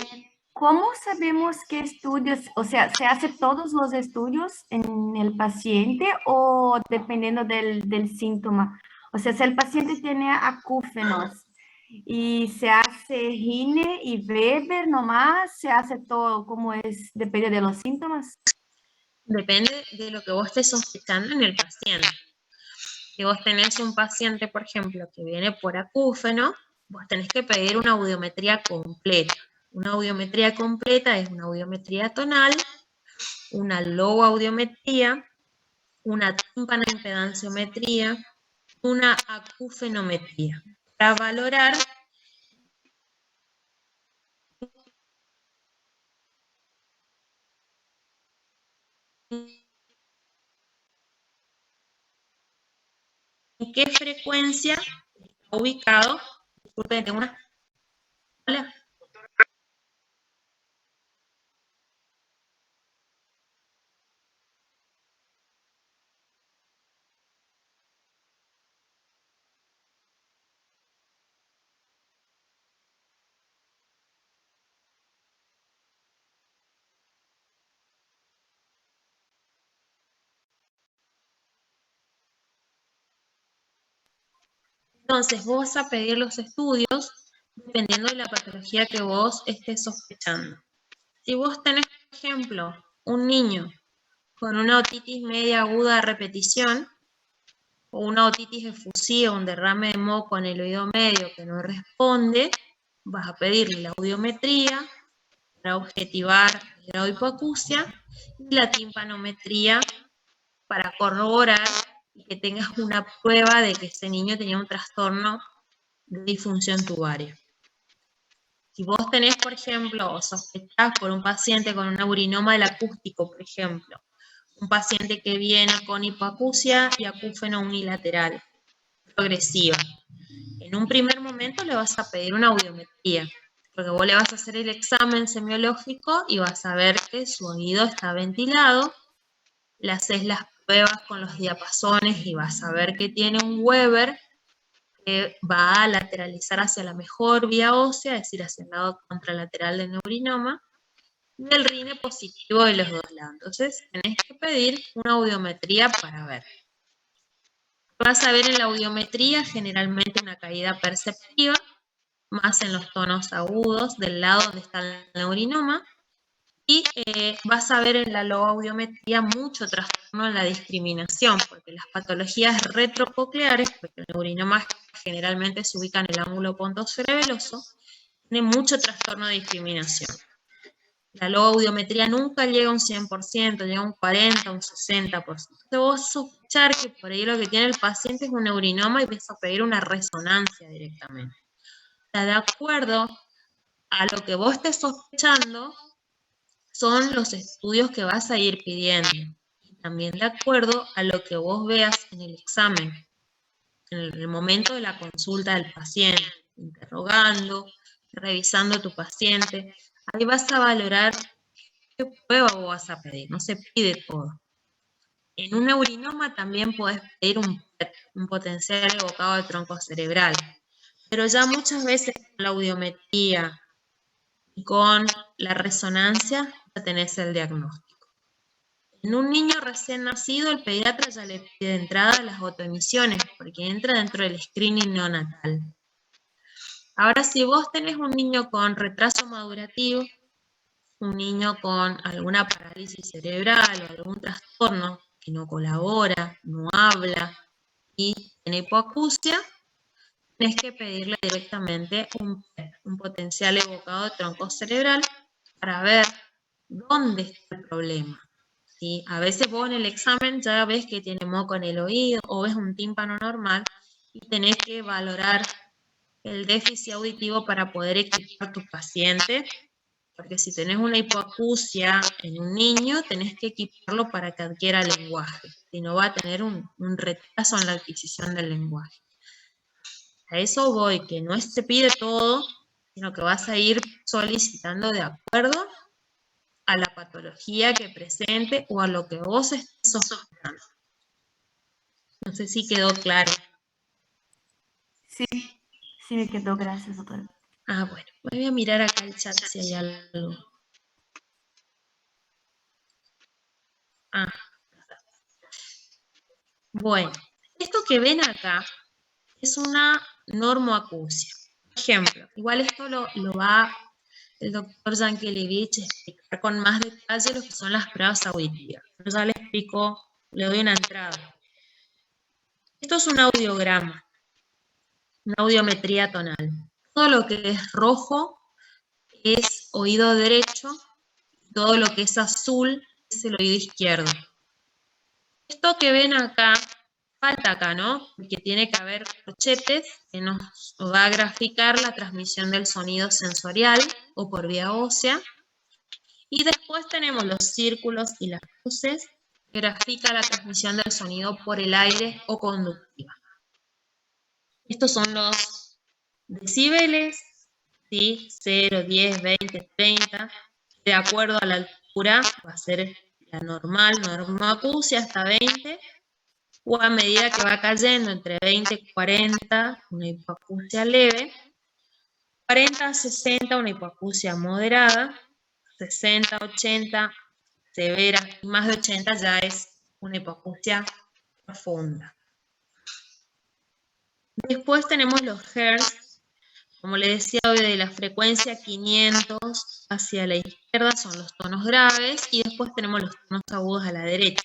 ¿Cómo sabemos qué estudios, o sea, se hace todos los estudios en el paciente o dependiendo del síntoma? O sea, si el paciente tiene acúfenos y se hace Gine y Weber nomás, se hace todo como es, depende de los síntomas. Depende de lo que vos estés sospechando en el paciente. Si vos tenés un paciente, por ejemplo, que viene por acúfeno, vos tenés que pedir una audiometría completa. Una audiometría completa es una audiometría tonal, una logoaudiometría, una tímpano-impedanciometría, una acúfenometría, para valorar en qué frecuencia está ubicado. Disculpen, tengo una... Hola. Entonces, vos vas a pedir los estudios dependiendo de la patología que vos estés sospechando. Si vos tenés, por ejemplo, un niño con una otitis media aguda a repetición, o una otitis efusiva, un derrame de moco en el oído medio que no responde, vas a pedirle la audiometría para objetivar el grado de hipoacusia y la timpanometría para corroborar y que tengas una prueba de que ese niño tenía un trastorno de disfunción tubaria. Si vos tenés, por ejemplo, o sospechás por un paciente con un urinoma del acústico, por ejemplo, un paciente que viene con hipoacusia y acúfeno unilateral, progresiva, en un primer momento le vas a pedir una audiometría, porque vos le vas a hacer el examen semiológico y vas a ver que su oído está ventilado, le haces las pruebas con los diapasones y vas a ver que tiene un Weber que va a lateralizar hacia la mejor vía ósea, es decir, hacia el lado contralateral del neurinoma, y el rine positivo de los dos lados. Entonces, tenés que pedir una audiometría para ver. Vas a ver en la audiometría generalmente una caída perceptiva, más en los tonos agudos del lado donde está el neurinoma, y vas a ver en la logoaudiometría mucho trastorno en la discriminación, porque las patologías retrococleares, porque el neurinoma generalmente se ubica en el ángulo pontocerebeloso, tiene mucho trastorno de discriminación. La logoaudiometría nunca llega a un 100%, llega a un 40%, un 60%. Entonces vos sospechar que por ahí lo que tiene el paciente es un neurinoma y vas a pedir una resonancia directamente. O sea, de acuerdo a lo que vos estés sospechando, son los estudios que vas a ir pidiendo. Y también de acuerdo a lo que vos veas en el examen. en el momento de la consulta del paciente, interrogando, revisando a tu paciente. Ahí vas a valorar qué prueba vos vas a pedir, no se pide todo. En un neurinoma también podés pedir un PET, un potencial evocado de tronco cerebral, pero ya muchas veces con la audiometría y con la resonancia ya tenés el diagnóstico. En un niño recién nacido, el pediatra ya le pide de entrada las autoemisiones, porque entra dentro del screening neonatal. Ahora, si vos tenés un niño con retraso madurativo, un niño con alguna parálisis cerebral o algún trastorno que no colabora, no habla y tiene hipoacusia, tenés que pedirle directamente un PET, un potencial evocado de tronco cerebral, para ver dónde está el problema. ¿Sí? A veces vos en el examen ya ves que tiene moco en el oído o ves un tímpano normal y tenés que valorar el déficit auditivo para poder equipar a tu paciente, porque si tenés una hipoacusia en un niño, tenés que equiparlo para que adquiera lenguaje, si no va a tener un retraso en la adquisición del lenguaje. A eso voy, que no se pide todo, sino que vas a ir solicitando de acuerdo a la patología que presente o a lo que vos estés sospechando. No sé si quedó claro. Sí, sí me quedó, gracias, doctora. Ah, bueno, voy a mirar acá el chat si hay algo. Ah, bueno, esto que ven acá es una normoacusia. Por ejemplo, igual esto lo va el doctor Yankelevich a explicar con más detalle lo que son las pruebas auditivas. Yo ya le explico, le doy una entrada. Esto es un audiograma, una audiometría tonal. Todo lo que es rojo es oído derecho, todo lo que es azul es el oído izquierdo. Esto que ven acá, falta acá, ¿no? Porque tiene que haber corchetes que nos va a graficar la transmisión del sonido sensorial o por vía ósea. Y después tenemos los círculos y las cruces que grafica la transmisión del sonido por el aire o conductiva. Estos son los decibeles, ¿sí? 0, 10, 20, 30. De acuerdo a la altura va a ser la normal, normoacusia hasta 20. O a medida que va cayendo entre 20 y 40, una hipoacusia leve. 40 a 60, una hipoacusia moderada. 60, 80, severa, y más de 80 ya es una hipoacusia profunda. Después tenemos los hertz, como le decía hoy, de la frecuencia 500 hacia la izquierda son los tonos graves, y después tenemos los tonos agudos a la derecha.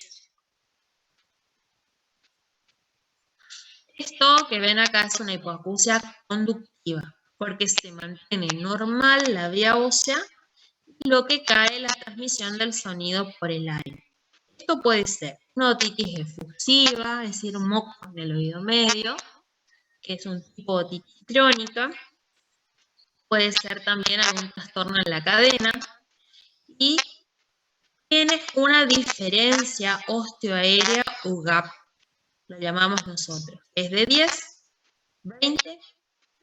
Esto que ven acá es una hipoacusia conductiva, porque se mantiene normal la vía ósea, lo que cae la transmisión del sonido por el aire. Esto puede ser una otitis efusiva, es decir, un moco en el oído medio, que es un tipo de otitis crónica. Puede ser también algún trastorno en la cadena. Y tiene una diferencia osteoaérea o gap, lo llamamos nosotros. Es de 10, 20,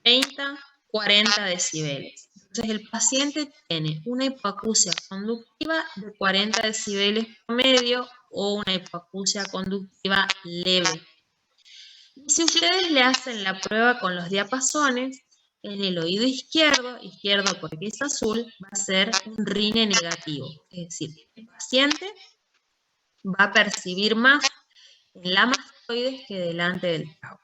30, 40 decibeles. Entonces el paciente tiene una hipoacusia conductiva de 40 decibeles promedio o una hipoacusia conductiva leve. Y si ustedes le hacen la prueba con los diapasones, en el oído izquierdo porque es azul, va a ser un RINE negativo. Es decir, el paciente va a percibir más en la mastoides que delante del cabo.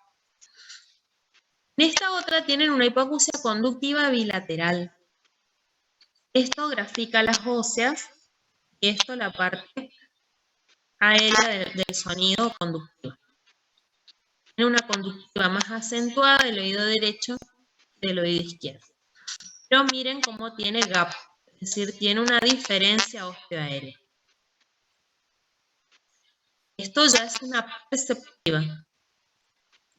En esta otra tienen una hipoacusia conductiva bilateral. Esto grafica las óseas y esto la parte aérea del sonido conductivo. Tiene una conductiva más acentuada del oído derecho que del oído izquierdo. Pero miren cómo tiene gap, es decir, tiene una diferencia osteoaérea. Esto ya es una perceptiva.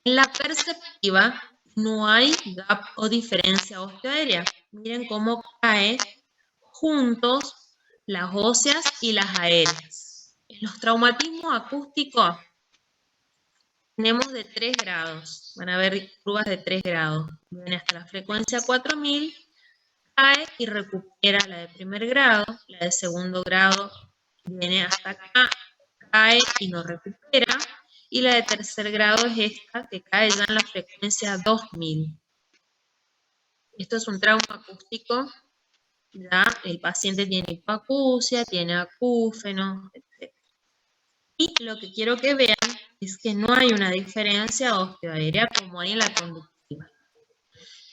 En la perceptiva no hay gap o diferencia osteoaérea. Miren cómo cae juntos las óseas y las aéreas. En los traumatismos acústicos tenemos de 3 grados. Van a ver curvas de 3 grados. Viene hasta la frecuencia 4000, cae y recupera la de primer grado. La de segundo grado viene hasta acá, cae y no recupera. Y la de tercer grado es esta, que cae ya en la frecuencia 2000. Esto es un trauma acústico. Ya el paciente tiene hipoacusia, tiene acúfeno, etc. Y lo que quiero que vean es que no hay una diferencia osteoaérea como hay en la conductiva.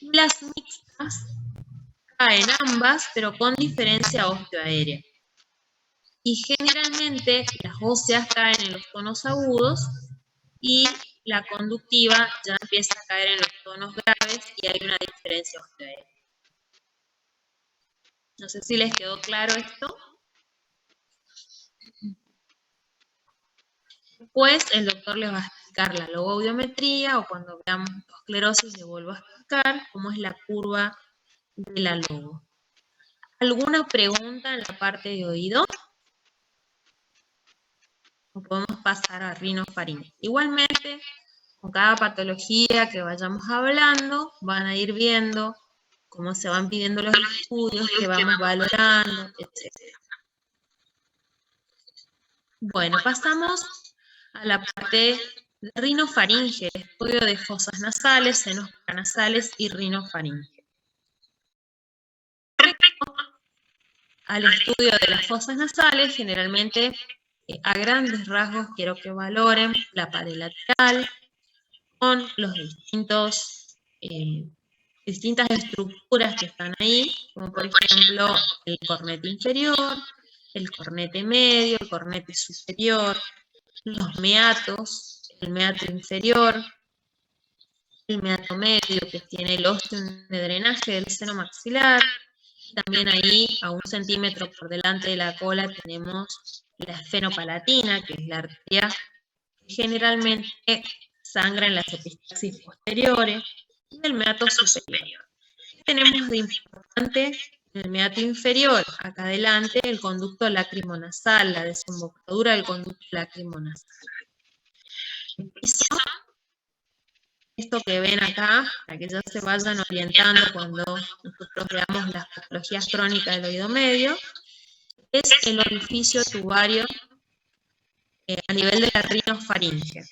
Las mixtas caen ambas, pero con diferencia osteoaérea. Y generalmente las óseas caen en los tonos agudos y la conductiva ya empieza a caer en los tonos graves y hay una diferencia osteoaérea. No sé si les quedó claro esto. Después el doctor les va a explicar la logoaudiometría o cuando veamos esclerosis le vuelvo a explicar cómo es la curva de la logo. ¿Alguna pregunta en la parte de oído? O podemos pasar a rinofaringe. Igualmente, con cada patología que vayamos hablando, van a ir viendo cómo se van pidiendo los estudios, que vamos valorando, etc. Bueno, pasamos a la parte de rinofaringe, estudio de fosas nasales, senos paranasales y rinofaringe. Al estudio de las fosas nasales, generalmente a grandes rasgos quiero que valoren la pared lateral con los distintas estructuras que están ahí, como por ejemplo el cornete inferior, el cornete medio, el cornete superior, los meatos, el meato inferior, el meato medio que tiene el óseo de drenaje del seno maxilar. También ahí a 1 centímetro por delante de la cola tenemos la esfenopalatina, que es la arteria que generalmente sangra en las epistaxis posteriores, y el meato superior. Tenemos de importante en el meato inferior, acá adelante, el conducto lacrimonasal, la desembocadura del conducto lacrimonasal. El piso, esto que ven acá, para que ya se vayan orientando cuando nosotros veamos las patologías crónicas del oído medio, es el orificio tubario a nivel de la rinofaringe.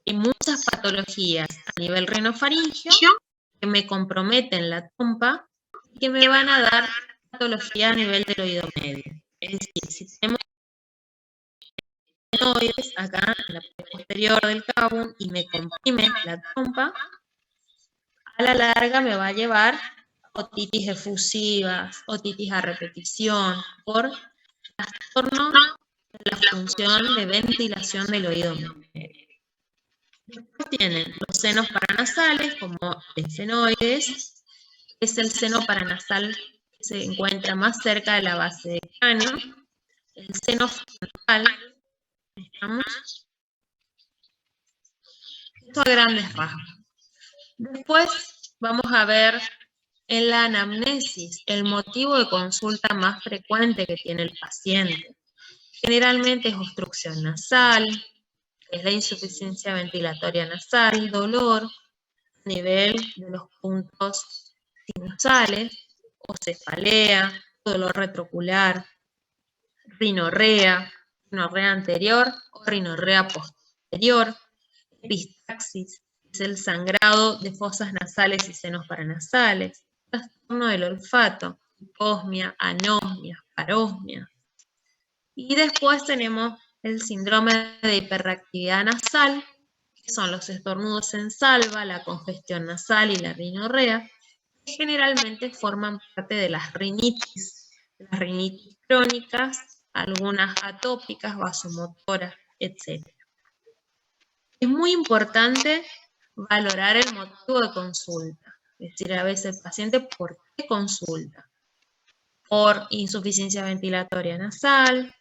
Hay muchas patologías a nivel rinofaringeo que me comprometen la trompa y que me van a dar patología a nivel del oído medio. Es decir, si tenemos adenoides acá en la parte posterior del cabum y me comprime la trompa, a la larga me va a llevar otitis efusivas, otitis a repetición, por trastorno de la función de ventilación del oído medio. Después tienen los senos paranasales, como el senoides, es el seno paranasal que se encuentra más cerca de la base del cráneo. El seno frontal, ¿estamos? Esto a grandes rasgos. Después vamos a ver en la anamnesis el motivo de consulta más frecuente que tiene el paciente. Generalmente es obstrucción nasal, es la insuficiencia ventilatoria nasal, dolor a nivel de los puntos sinusales, o cefalea, dolor retrocular, rinorrea anterior o rinorrea posterior, epistaxis, es el sangrado de fosas nasales y senos paranasales, trastorno del olfato, hiposmia, anosmia, parosmia. Y después tenemos el síndrome de hiperreactividad nasal, que son los estornudos en salva, la congestión nasal y la rinorrea, que generalmente forman parte de las rinitis crónicas, algunas atópicas, vasomotoras, etc. Es muy importante valorar el motivo de consulta, es decir, a veces el paciente, ¿por qué consulta? Por insuficiencia ventilatoria nasal,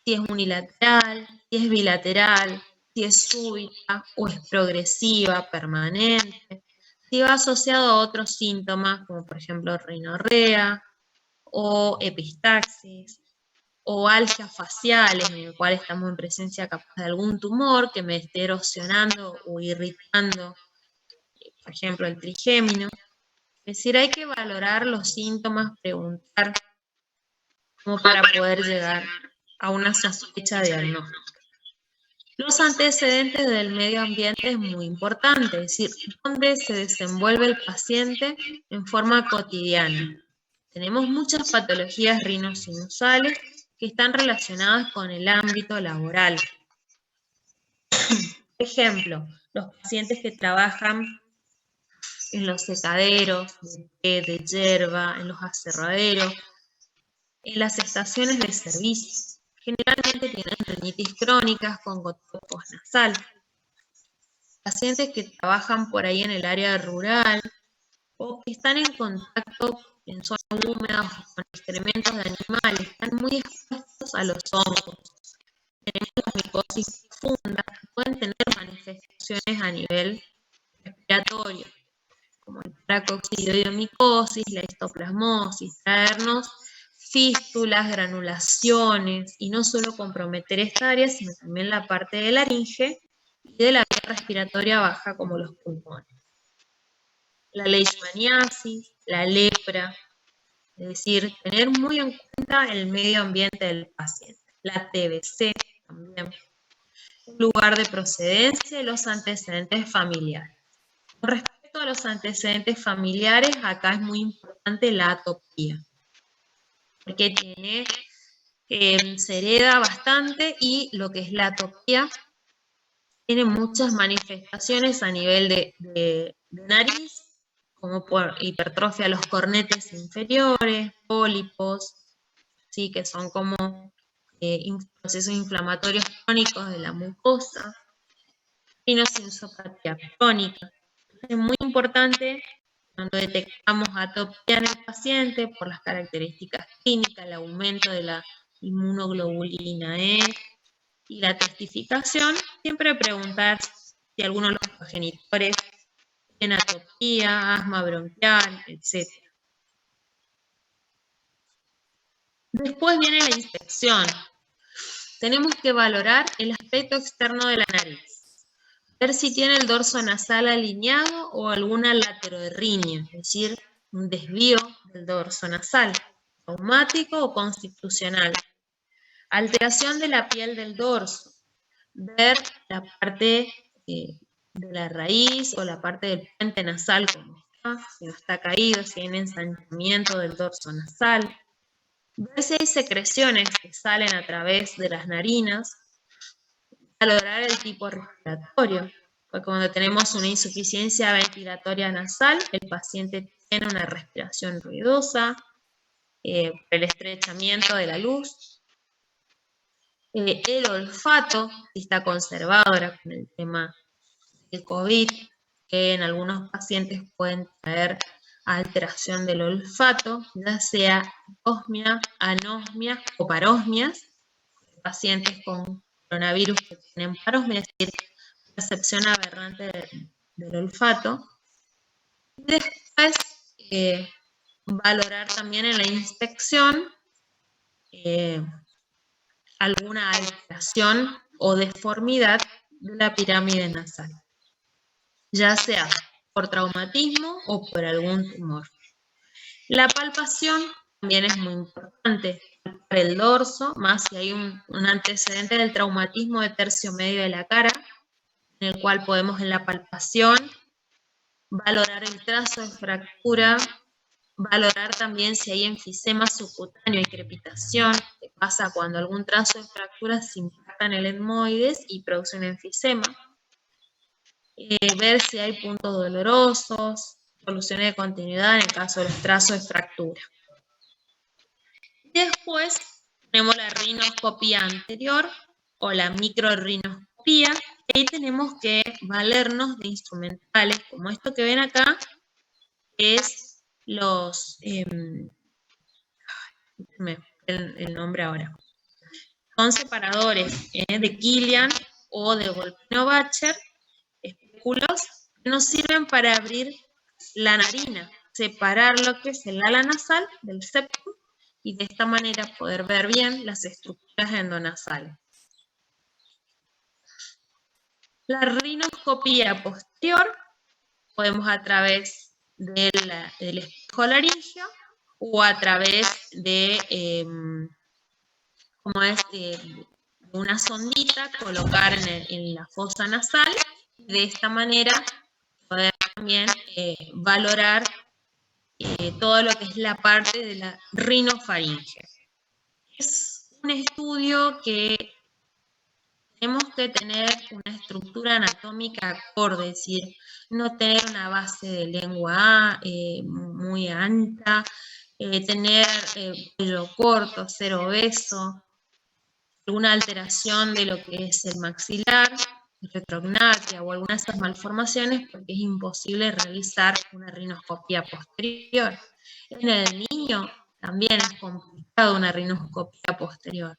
si es unilateral, si es bilateral, si es súbita o es progresiva, permanente, si va asociado a otros síntomas, como por ejemplo rinorrea o epistaxis. o algias faciales, en el cual estamos en presencia capaz de algún tumor que me esté erosionando o irritando, por ejemplo, el trigémino. Es decir, hay que valorar los síntomas, preguntar, como para poder llegar a una sospecha diagnóstica. Los antecedentes del medio ambiente es muy importante, es decir, dónde se desenvuelve el paciente en forma cotidiana. Tenemos muchas patologías rinosinusales que están relacionadas con el ámbito laboral. Por ejemplo, los pacientes que trabajan en los secaderos, de té, de hierba, en los aserraderos, en las estaciones de servicio. Generalmente tienen rinitis crónicas con goteo postnasal. Pacientes que trabajan por ahí en el área rural o que están en contacto en zonas húmedas o con excrementos de animales, están muy expuestos a los hongos. Tenemos la micosis profunda, que pueden tener manifestaciones a nivel respiratorio, como el paracoccidioidomicosis, la histoplasmosis, traernos fístulas, granulaciones, y no solo comprometer esta área, sino también la parte de la laringe y de la vía respiratoria baja, como los pulmones. La leishmaniasis, la lepra, es decir, tener muy en cuenta el medio ambiente del paciente. La TBC también. El lugar de procedencia y los antecedentes familiares. Con respecto a los antecedentes familiares, acá es muy importante la atopía, porque se hereda bastante, y lo que es la atopía tiene muchas manifestaciones a nivel de nariz, como por hipertrofia de los cornetes inferiores, pólipos, ¿sí? Que son como procesos inflamatorios crónicos de la mucosa, rinosinusopatía crónica. Es muy importante cuando detectamos atopía en el paciente por las características clínicas, el aumento de la inmunoglobulina E y la testificación, siempre preguntar si alguno de los progenitores tiene atopía, asma bronquial, etc. Después viene la inspección. Tenemos que valorar el aspecto externo de la nariz, ver si tiene el dorso nasal alineado o alguna lateroderrinia, es decir, un desvío del dorso nasal, traumático o constitucional. Alteración de la piel del dorso, ver la parte de la raíz o la parte del puente nasal como está, si no está caído, si hay un ensanchamiento del dorso nasal. Ver si hay secreciones que salen a través de las narinas. Valorar el tipo respiratorio, porque cuando tenemos una insuficiencia ventilatoria nasal, el paciente tiene una respiración ruidosa, por el estrechamiento de la luz. El olfato, si está conservado ahora con el tema del COVID, que en algunos pacientes pueden traer alteración del olfato, ya sea hiposmia, anosmia o parosmias. Pacientes con coronavirus que tienen parosmia, es decir, percepción aberrante del olfato. Y después, valorar también en la inspección alguna alteración o deformidad de la pirámide nasal, ya sea por traumatismo o por algún tumor. La palpación también es muy importante, palpar el dorso, más si hay un antecedente del traumatismo de tercio medio de la cara, en el cual podemos en la palpación valorar el trazo de fractura, valorar también si hay enfisema subcutáneo y crepitación, que pasa cuando algún trazo de fractura se impacta en el etmoides y produce un enfisema. Ver si hay puntos dolorosos, soluciones de continuidad en el caso de los trazos de fractura. Después tenemos la rinoscopía anterior o la microrinoscopía. Ahí tenemos que valernos de instrumentales como esto que ven acá, que es los, el nombre ahora, son separadores de Killian o de Volpino-Bacher, espéculos que nos sirven para abrir la narina, separar lo que es el ala nasal del septum y de esta manera poder ver bien las estructuras endonasales. La rinoscopía posterior podemos a través del espejo laríngeo o a través de una sondita, colocar en la fosa nasal, y de esta manera poder también valorar todo lo que es la parte de la rinofaringe. Es un estudio que tenemos que tener una estructura anatómica acorde, es decir, no tener una base de lengua muy ancha, tener cuello corto, ser obeso, alguna alteración de lo que es el maxilar, retrognatia o alguna de esas malformaciones, porque es imposible realizar una rinoscopía posterior. En el niño también es complicado una rinoscopía posterior.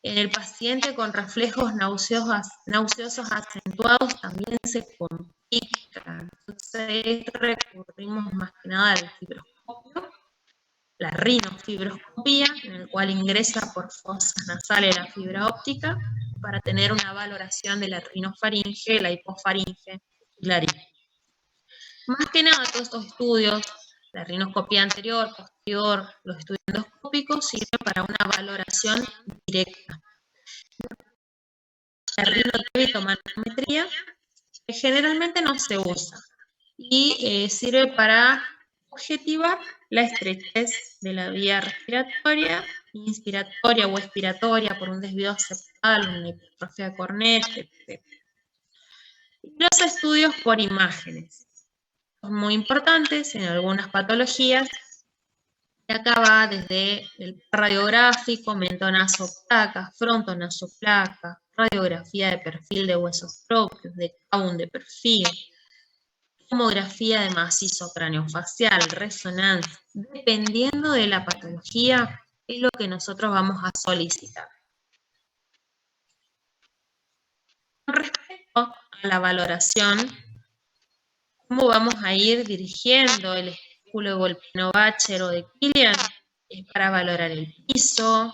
En el paciente con reflejos nauseosos acentuados también se complica. Entonces recurrimos más que nada al fibroscopio, la rinofibroscopía, en el cual ingresa por fosas nasales la fibra óptica para tener una valoración de la rinofaringe, la hipofaringe y la laringe. Más que nada, todos estos estudios, la rinoscopía anterior, posterior, los estudios endoscópicos, sirven para una valoración directa. La rinodebitometría generalmente no se usa y sirve para objetivar la estrechez de la vía respiratoria, inspiratoria o expiratoria por un desvío septal, una hipertrofia de cornete, etc. Los estudios por imágenes son muy importantes en algunas patologías. Y acá va desde el radiográfico, mentonasoplaca, frontonasoplaca, radiografía de perfil de huesos propios, de Kaun de perfil, tomografía de macizo craneofacial, resonancia. Dependiendo de la patología, es lo que nosotros vamos a solicitar. Con respecto a la valoración, ¿cómo vamos a ir dirigiendo el estípulo de Volpino-Bacher o de Killian? Es para valorar el piso,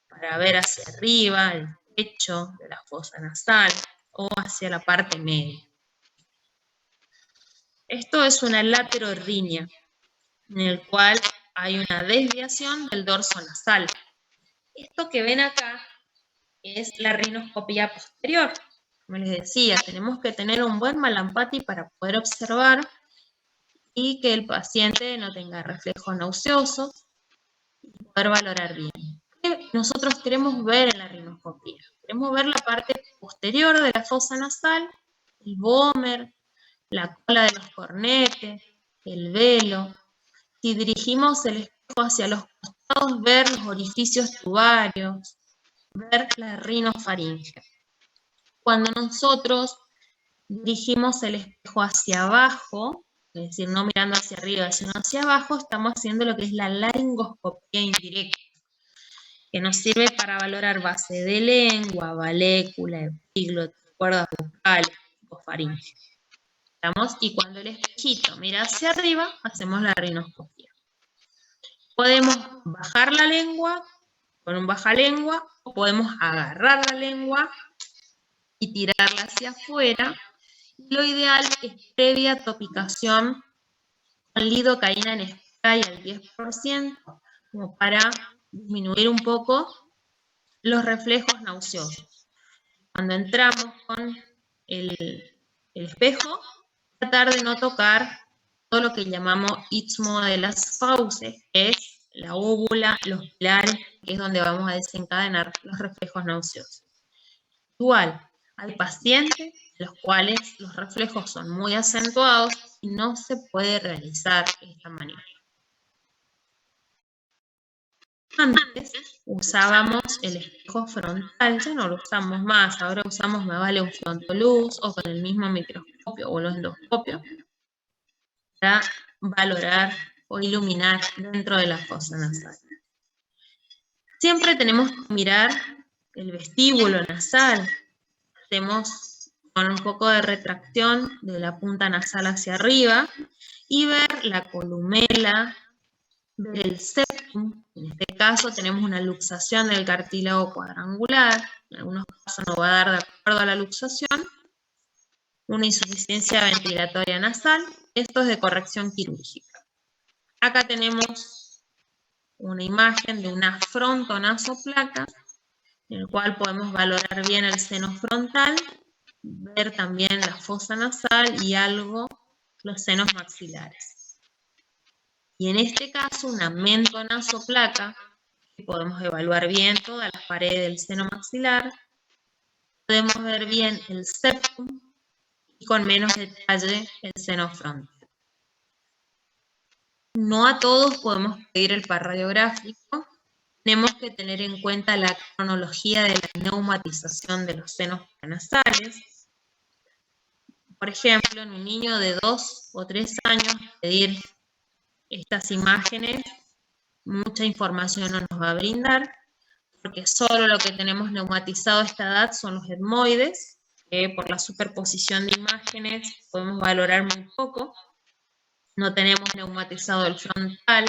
para ver hacia arriba, el techo de la fosa nasal o hacia la parte media. Esto es una laterorrinia, en el cual hay una desviación del dorso nasal. Esto que ven acá es la rinoscopía posterior. Como les decía, tenemos que tener un buen Malampati para poder observar y que el paciente no tenga reflejos nauseosos y poder valorar bien. ¿Qué nosotros queremos ver en la rinoscopía? Queremos ver la parte posterior de la fosa nasal, el vómer, la cola de los cornetes, el velo. Si dirigimos el espejo hacia los costados, ver los orificios tubarios, ver la rinofaringe. Cuando nosotros dirigimos el espejo hacia abajo, es decir, no mirando hacia arriba, sino hacia abajo, estamos haciendo lo que es la laringoscopía indirecta, que nos sirve para valorar base de lengua, valécula, epígloto, cuerdas vocales, hipofaringe. Y cuando el espejito mira hacia arriba, hacemos la rinoscopía. Podemos bajar la lengua con un bajalengua, o podemos agarrar la lengua y tirarla hacia afuera. Lo ideal es previa topicación con lidocaína en spray al 10%, como para disminuir un poco los reflejos nauseosos. Cuando entramos con el espejo, tratar de no tocar todo lo que llamamos istmo de las fauces, que es la úvula, los pilares, que es donde vamos a desencadenar los reflejos nauseosos. Igual, hay pacientes en los cuales los reflejos son muy acentuados y no se puede realizar esta maniobra. Antes usábamos el espejo frontal, ya no lo usamos más, ahora usamos, me vale un frontoluz o con el mismo microscopio o los endoscopios para valorar o iluminar dentro de la fosa nasal. Siempre tenemos que mirar el vestíbulo nasal, hacemos con un poco de retracción de la punta nasal hacia arriba y ver la columela, ver el septum. En este caso tenemos una luxación del cartílago cuadrangular. En algunos casos nos va a dar, de acuerdo a la luxación, una insuficiencia ventilatoria nasal. Esto es de corrección quirúrgica. Acá tenemos una imagen de una frontonasoplaca, en el cual podemos valorar bien el seno frontal, ver también la fosa nasal y algo los senos maxilares. Y en este caso una mentonasoplaca, que podemos evaluar bien todas las paredes del seno maxilar, podemos ver bien el septum y con menos detalle el seno frontal. No a todos podemos pedir el par radiográfico. Tenemos que tener en cuenta la cronología de la neumatización de los senos paranasales. Por ejemplo, en un niño de 2 o 3 años, pedir estas imágenes, mucha información no nos va a brindar, porque solo lo que tenemos neumatizado a esta edad son los etmoides, que por la superposición de imágenes podemos valorar muy poco. No tenemos neumatizado el frontal,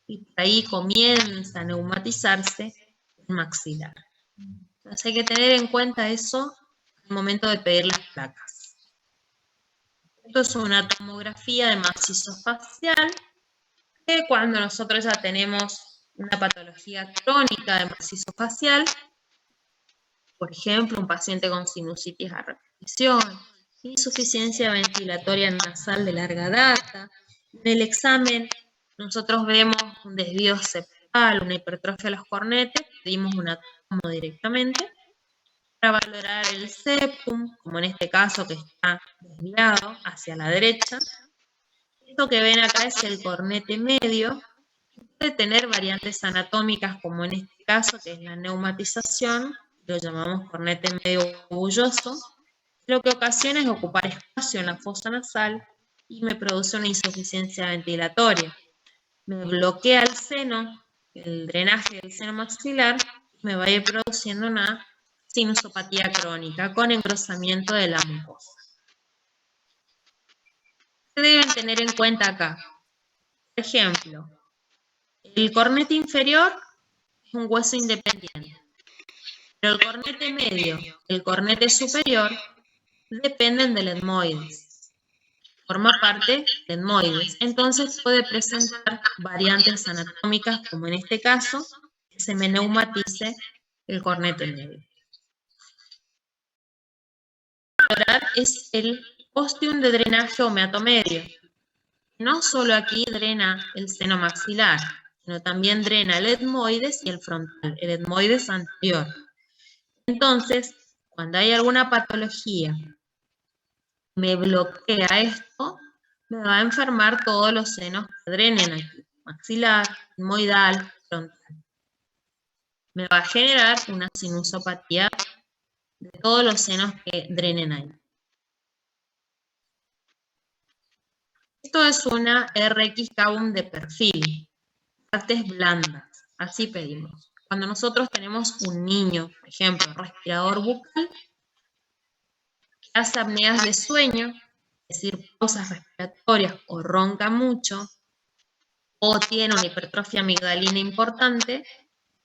y por ahí comienza a neumatizarse el maxilar. Entonces hay que tener en cuenta eso al momento de pedir las placas. Esto es una tomografía de macizo facial, que cuando nosotros ya tenemos una patología crónica de macizo facial, por ejemplo, un paciente con sinusitis a repetición, insuficiencia ventilatoria nasal de larga data, en el examen nosotros vemos un desvío septal, una hipertrofia de los cornetes, pedimos una tomo directamente para valorar el septum, como en este caso que está desviado hacia la derecha. Esto que ven acá es el cornete medio, que puede tener variantes anatómicas, como en este caso, que es la neumatización, lo llamamos cornete medio bulloso. Lo que ocasiona es ocupar espacio en la fosa nasal y me produce una insuficiencia ventilatoria. Me bloquea el seno, el drenaje del seno maxilar, me va a ir produciendo una sinusopatía crónica con engrosamiento de la mucosa. ¿Qué deben tener en cuenta acá? Por ejemplo, el cornete inferior es un hueso independiente, pero el cornete medio, el cornete superior, dependen del etmoides. Forma parte de etmoides, entonces puede presentar variantes anatómicas, como en este caso, que se me neumatice el cornete medio. Es el ostium de drenaje medio. No solo aquí drena el seno maxilar, sino también drena el etmoides y el frontal, el etmoides anterior. Entonces, cuando hay alguna patología me bloquea esto, me va a enfermar todos los senos que drenen aquí, maxilar, etmoidal, frontal. Me va a generar una sinusopatía de todos los senos que drenen ahí. Esto es una RX-Cavum de perfil, partes blandas, así pedimos. Cuando nosotros tenemos un niño, por ejemplo, respirador bucal, que hace apneas de sueño, es decir, pausas respiratorias, o ronca mucho, o tiene una hipertrofia amigdalina importante,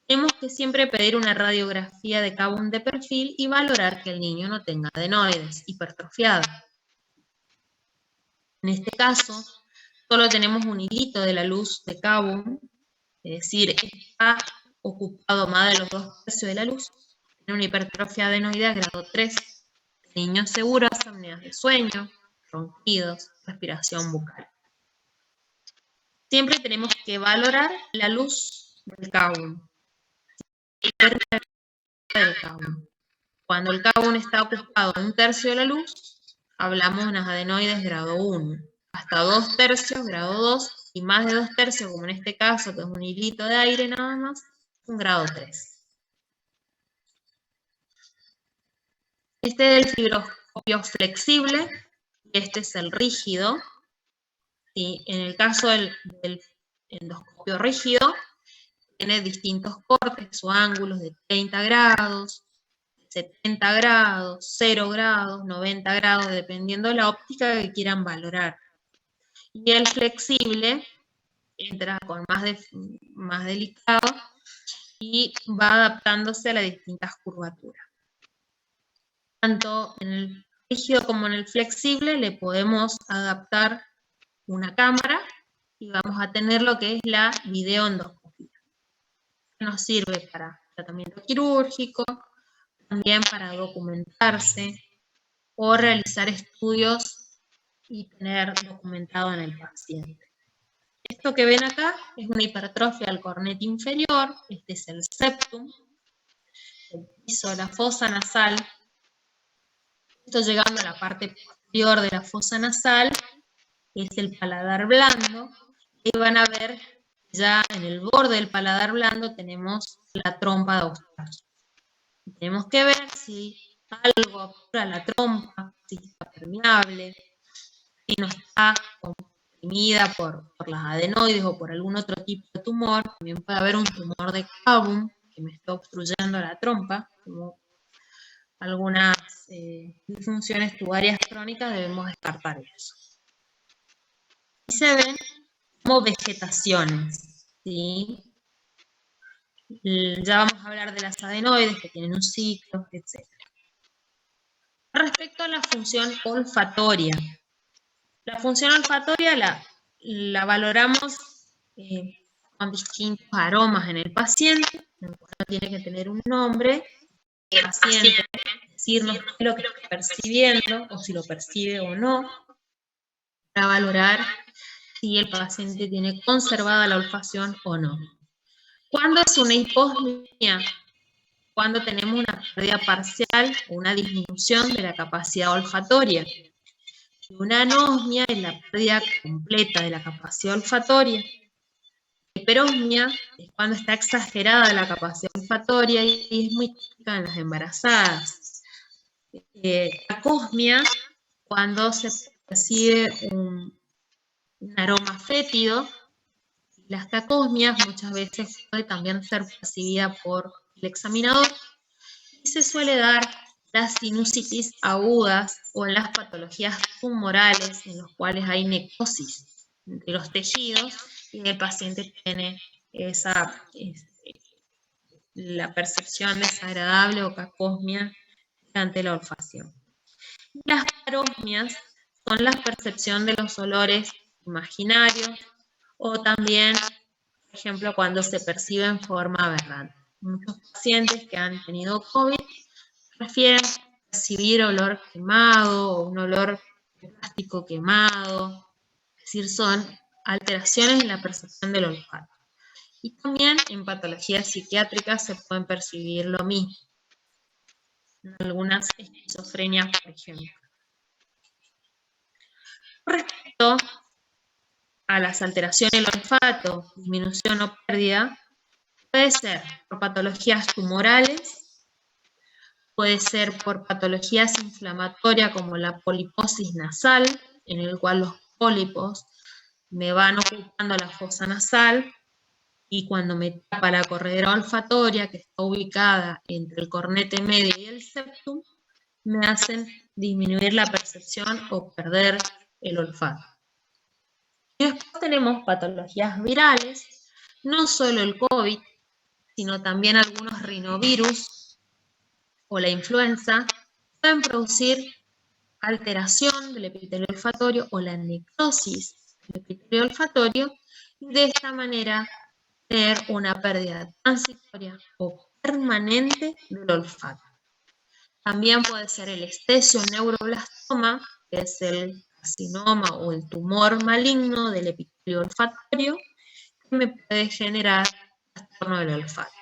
tenemos que siempre pedir una radiografía de Cavum de perfil y valorar que el niño no tenga adenoides hipertrofiados. En este caso, solo tenemos un hilito de la luz de Cavum, es decir, está ocupado más de los 2/3 de la luz, tiene una hipertrofia adenoidea grado 3, niños seguros, apneas de sueño, ronquidos, respiración bucal. Siempre tenemos que valorar la luz del Cavum. Cuando el Cavum está ocupado en 1/3 de la luz, hablamos de unas adenoides grado 1, hasta 2/3, grado 2, y más de 2/3, como en este caso, que es un hilito de aire nada más, un grado 3. Este es el fibroscopio flexible, y este es el rígido. Y en el caso del endoscopio rígido, tiene distintos cortes o ángulos de 30 grados, 70 grados, 0 grados, 90 grados, dependiendo de la óptica que quieran valorar. Y el flexible entra con más delicado y va adaptándose a las distintas curvaturas. Tanto en el rígido como en el flexible le podemos adaptar una cámara y vamos a tener lo que es la videoendoscopía. Nos sirve para tratamiento quirúrgico, también para documentarse o realizar estudios y tener documentado en el paciente. Esto que ven acá es una hipertrofia del cornete inferior, este es el septum, el piso de la fosa nasal. Esto llegando a la parte posterior de la fosa nasal, es el paladar blando, y van a ver ya en el borde del paladar blando tenemos la trompa de Eustaquio. Tenemos que ver si algo apura la trompa, si está permeable, si no está comprimida por las adenoides o por algún otro tipo de tumor. También puede haber un tumor de Cavum que me está obstruyendo la trompa, como algunas disfunciones tubarias crónicas, debemos descartar eso. Y se ven como vegetaciones, ¿sí? Ya vamos a hablar de las adenoides que tienen un ciclo, etc. Respecto a la función olfatoria. La función olfatoria la valoramos con distintos aromas en el paciente, el cual tiene que tener un nombre, el paciente decirnos qué es lo que está percibiendo, o si lo percibe o no, para valorar si el paciente tiene conservada la olfacción o no. ¿Cuándo es una hiposmia? Cuando tenemos una pérdida parcial o una disminución de la capacidad olfatoria. Una anosmia es la pérdida completa de la capacidad olfatoria. La hiperosmia es cuando está exagerada la capacidad olfatoria y es muy típica en las embarazadas. Cacosmia, cuando se percibe un aroma fétido. Las cacosmias muchas veces puede también ser percibida por el examinador y se suele dar las sinusitis agudas o en las patologías tumorales en los cuales hay necrosis de los tejidos y el paciente tiene la percepción desagradable o cacosmia ante la olfacción. Las parosmias son la percepción de los olores imaginarios o también, por ejemplo, cuando se percibe en forma aberrante. Muchos pacientes que han tenido COVID prefieren percibir olor quemado o un olor de plástico quemado, es decir, son alteraciones en la percepción del olfato. Y también en patologías psiquiátricas se pueden percibir lo mismo, en algunas esquizofrenias, por ejemplo. Respecto a las alteraciones del olfato, disminución o pérdida, puede ser por patologías tumorales, puede ser por patologías inflamatorias como la poliposis nasal, en el cual los pólipos me van ocupando la fosa nasal y cuando me tapa la corredera olfatoria, que está ubicada entre el cornete medio y el septum, me hacen disminuir la percepción o perder el olfato. Y después tenemos patologías virales, no solo el COVID, sino también algunos rinovirus o la influenza, pueden producir alteración del epitelio olfatorio o la necrosis del epitelio olfatorio y de esta manera tener una pérdida transitoria o permanente del olfato. También puede ser el estesio neuroblastoma, que es el carcinoma o el tumor maligno del epitelio olfatorio, que me puede generar trastorno del olfato.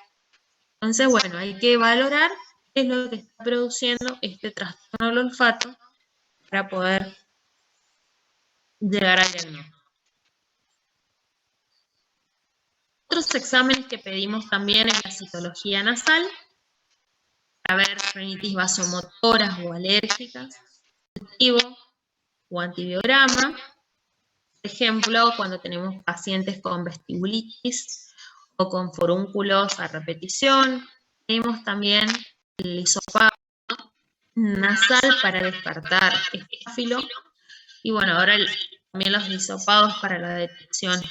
Entonces, bueno, hay que valorar qué es lo que está produciendo este trastorno del olfato para poder llegar al diagnóstico. Otros exámenes que pedimos también es la citología nasal, para ver rinitis vasomotoras o alérgicas, o antibiograma. Por ejemplo, cuando tenemos pacientes con vestibulitis o con forúnculos a repetición, tenemos también el hisopado nasal para descartar estáfilo. Y bueno, ahora también los hisopados para la detección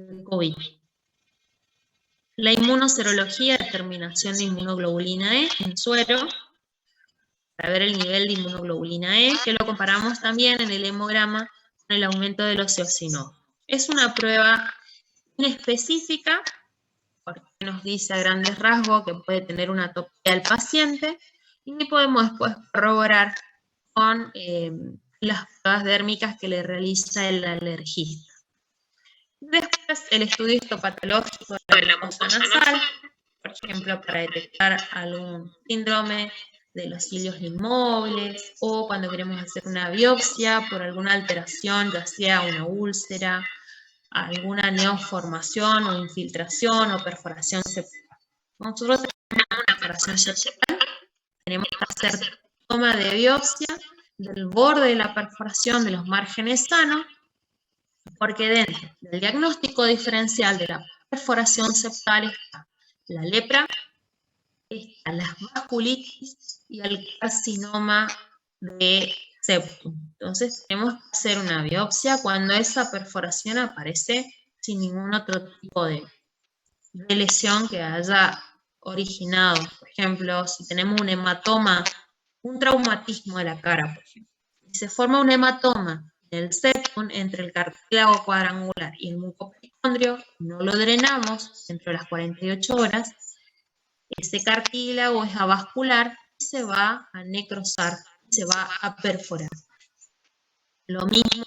del COVID. La inmunoserología, determinación de inmunoglobulina E en suero, para ver el nivel de inmunoglobulina E, que lo comparamos también en el hemograma con el aumento de los eosinófilos. Es una prueba inespecífica, porque nos dice a grandes rasgos que puede tener una atopía del paciente, y podemos después corroborar con las pruebas dérmicas que le realiza el alergista. Después, el estudio histopatológico de la mucosa nasal, por ejemplo, para detectar algún síndrome de los cilios inmóviles, o cuando queremos hacer una biopsia por alguna alteración, ya sea una úlcera, alguna neoformación o infiltración o perforación septal. Nosotros tenemos una perforación septal, tenemos que hacer toma de biopsia del borde de la perforación de los márgenes sanos, porque dentro del diagnóstico diferencial de la perforación septal está la lepra, está la vasculitis y el carcinoma de septum. Entonces tenemos que hacer una biopsia cuando esa perforación aparece sin ningún otro tipo de lesión que haya originado. Por ejemplo, si tenemos un hematoma, un traumatismo de la cara, por ejemplo, y se forma un hematoma en el septum entre el cartílago cuadrangular y el mucopericondrio, no lo drenamos dentro de las 48 horas, ese cartílago es avascular y se va a necrosar, se va a perforar. Lo mismo,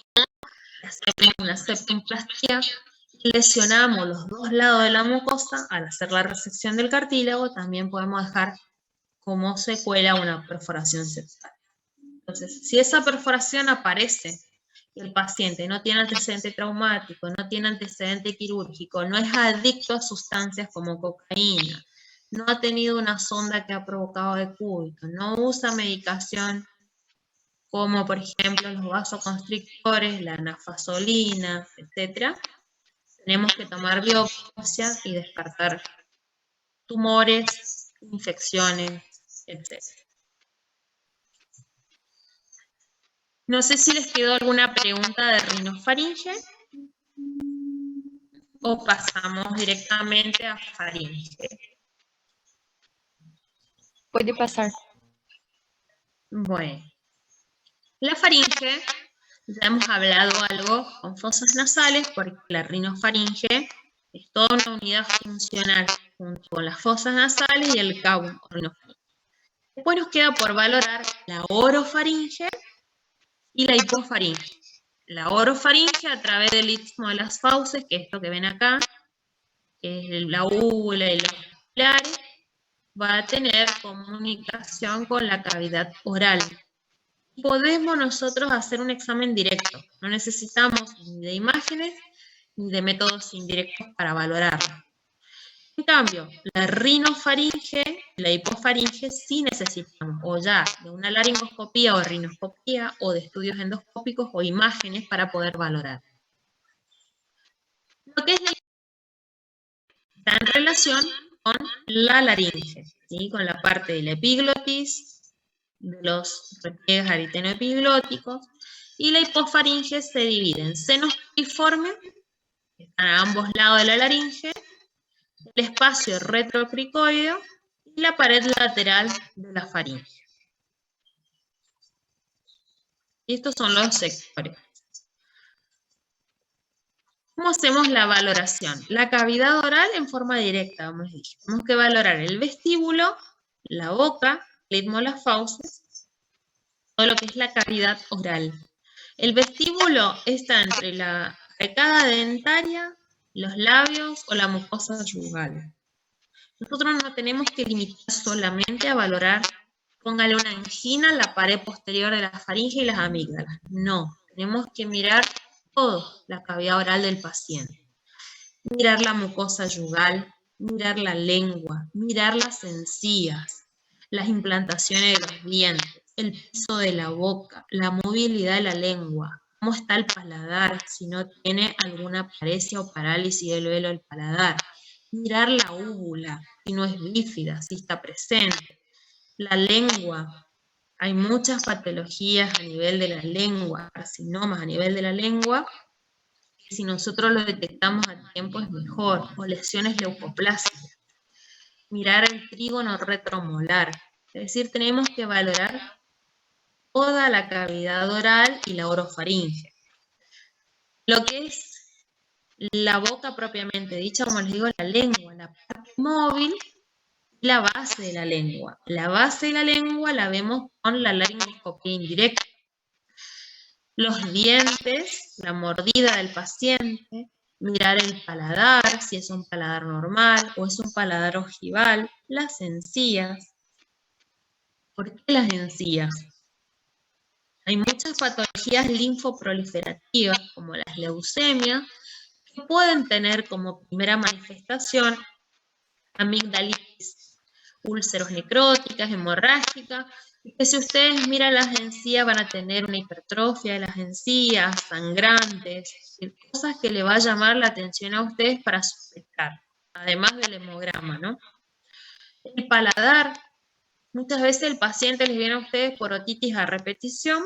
hacemos una septumplastia, lesionamos los dos lados de la mucosa. Al hacer la resección del cartílago, también podemos dejar como secuela una perforación septal. Entonces, si esa perforación aparece y el paciente no tiene antecedente traumático, no tiene antecedente quirúrgico, no es adicto a sustancias como cocaína, no ha tenido una sonda que ha provocado decúbito, no usa medicación como por ejemplo los vasoconstrictores, la anafasolina, etc., tenemos que tomar biopsia y descartar tumores, infecciones, etc. No sé si les quedó alguna pregunta de rinofaringe o pasamos directamente a faringe. Puede pasar. Bueno, la faringe, ya hemos hablado algo con fosas nasales, porque la rinofaringe es toda una unidad funcional junto con las fosas nasales y el cabo rinofaringe. Después nos queda por valorar la orofaringe y la hipofaringe. La orofaringe a través del istmo de las fauces, que es esto que ven acá, que es la úvula y los oculares, va a tener comunicación con la cavidad oral. Podemos nosotros hacer un examen directo, no necesitamos ni de imágenes ni de métodos indirectos para valorarlo. En cambio, la rinofaringe, la hipofaringe, sí necesitamos o ya de una laringoscopía o rinoscopía o de estudios endoscópicos o imágenes para poder valorar. Lo que es la está en relación con la laringe, ¿sí? Con la parte de la epiglotis, de los repliegues aritenoepiglóticos, y la hipofaringe se divide en senos piriformes, que están a ambos lados de la laringe, el espacio retrocricoideo y la pared lateral de la faringe. Y estos son los sectores. ¿Cómo hacemos la valoración? La cavidad oral en forma directa, como les dije. Tenemos que valorar el vestíbulo, la boca, el istmo de las fauces, todo lo que es la cavidad oral. El vestíbulo está entre la arcada dentaria, los labios o la mucosa yugal. Nosotros no tenemos que limitar solamente a valorar, póngale una angina en la pared posterior de la faringe y las amígdalas. No, tenemos que mirar todo, la cavidad oral del paciente. Mirar la mucosa yugal, mirar la lengua, mirar las encías, las implantaciones de los dientes, el piso de la boca, la movilidad de la lengua, cómo está el paladar, si no tiene alguna paresia o parálisis del velo del paladar. Mirar la úvula, si no es bífida, si está presente. La lengua, hay muchas patologías a nivel de la lengua, carcinomas a nivel de la lengua, Si nosotros lo detectamos a tiempo es mejor, o lesiones leucoplásicas. Mirar el trígono retromolar, es decir, tenemos que valorar toda la cavidad oral y la orofaringe. Lo que es la boca propiamente dicha, como les digo, la lengua, la parte móvil, la base de la lengua. La base de la lengua la vemos con la laringoscopía indirecta. Los dientes, la mordida del paciente, mirar el paladar, si es un paladar normal o es un paladar ojival, las encías. ¿Por qué las encías? Hay muchas patologías linfoproliferativas, como las leucemias, que pueden tener como primera manifestación amigdalitis, úlceros necróticas, hemorrágicas, que si ustedes miran las encías van a tener una hipertrofia de las encías, sangrantes, cosas que le va a llamar la atención a ustedes para sospechar, además del hemograma, ¿no? El paladar, muchas veces el paciente les viene a ustedes por otitis a repetición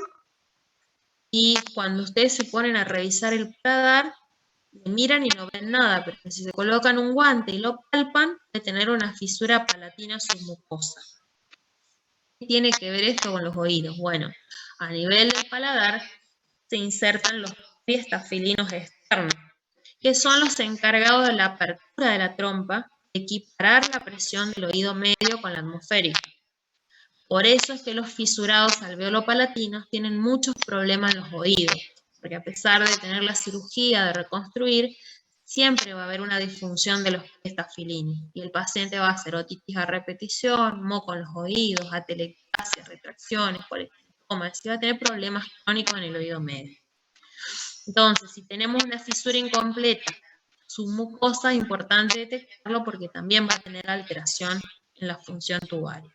y cuando ustedes se ponen a revisar el paladar, le miran y no ven nada, pero si se colocan un guante y lo palpan, puede tener una fisura palatina submucosa. ¿Qué tiene que ver esto con los oídos? Bueno, a nivel del paladar se insertan los diastafilinos externos, que son los encargados de la apertura de la trompa, de equiparar la presión del oído medio con la atmosférica. Por eso es que los fisurados alveolo-palatinos tienen muchos problemas en los oídos, porque a pesar de tener la cirugía de reconstruir, siempre va a haber una disfunción de los diastafilinos y el paciente va a hacer otitis a repetición, moco en los oídos, atelectasia, retracciones, politricoma, va a tener problemas crónicos en el oído medio. Entonces, si tenemos una fisura incompleta, submucosa, es importante detectarlo porque también va a tener alteración en la función tubaria.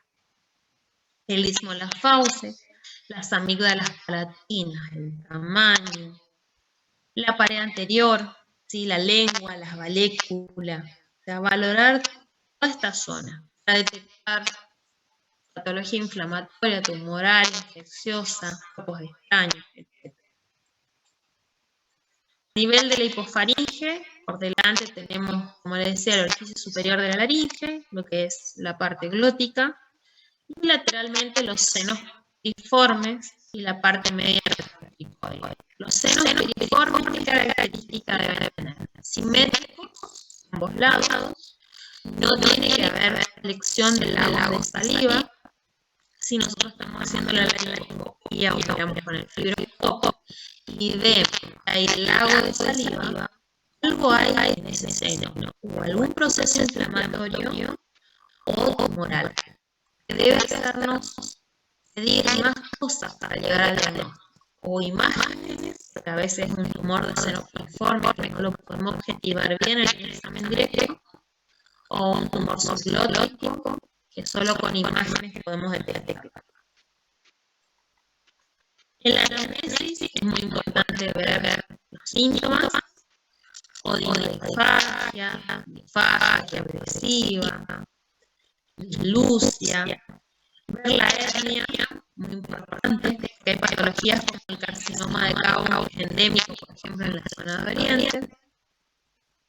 El istmo de las fauces, las amígdalas palatinas, el tamaño, la pared anterior, ¿sí? La lengua, las valéculas, o sea, valorar toda esta zona para detectar patología inflamatoria, tumoral, infecciosa, focos extraños, etc. A nivel de la hipofaringe, por delante tenemos, como les decía, el orificio superior de la laringe, lo que es la parte glótica, y lateralmente los senos piriformes y la parte media retrocricoide. Los senos piriformes, ¿qué características deben tener? Simétricos, ambos lados, no tiene que haber flexión del lago de saliva. Si nosotros estamos haciendo la laringoscopía o miramos con el fibroscopio y vemos que hay el lago de saliva, algo hay en ese seno, o algún proceso inflamatorio o tumoral. Debe hacernos pedir más cosas para llegar al diagnóstico, o imágenes, porque a veces es un tumor de seno piriforme que no lo podemos objetivar bien en el examen directo, o un tumor subglótico que solo con imágenes podemos detectar. En la anamnesis es muy importante ver los síntomas, odinofagia, disfagia agresiva, dislucia, ver la hernia, muy importante, que hay patologías como el carcinoma de Cabo, que es endémico, por ejemplo, en la zona de Oriente.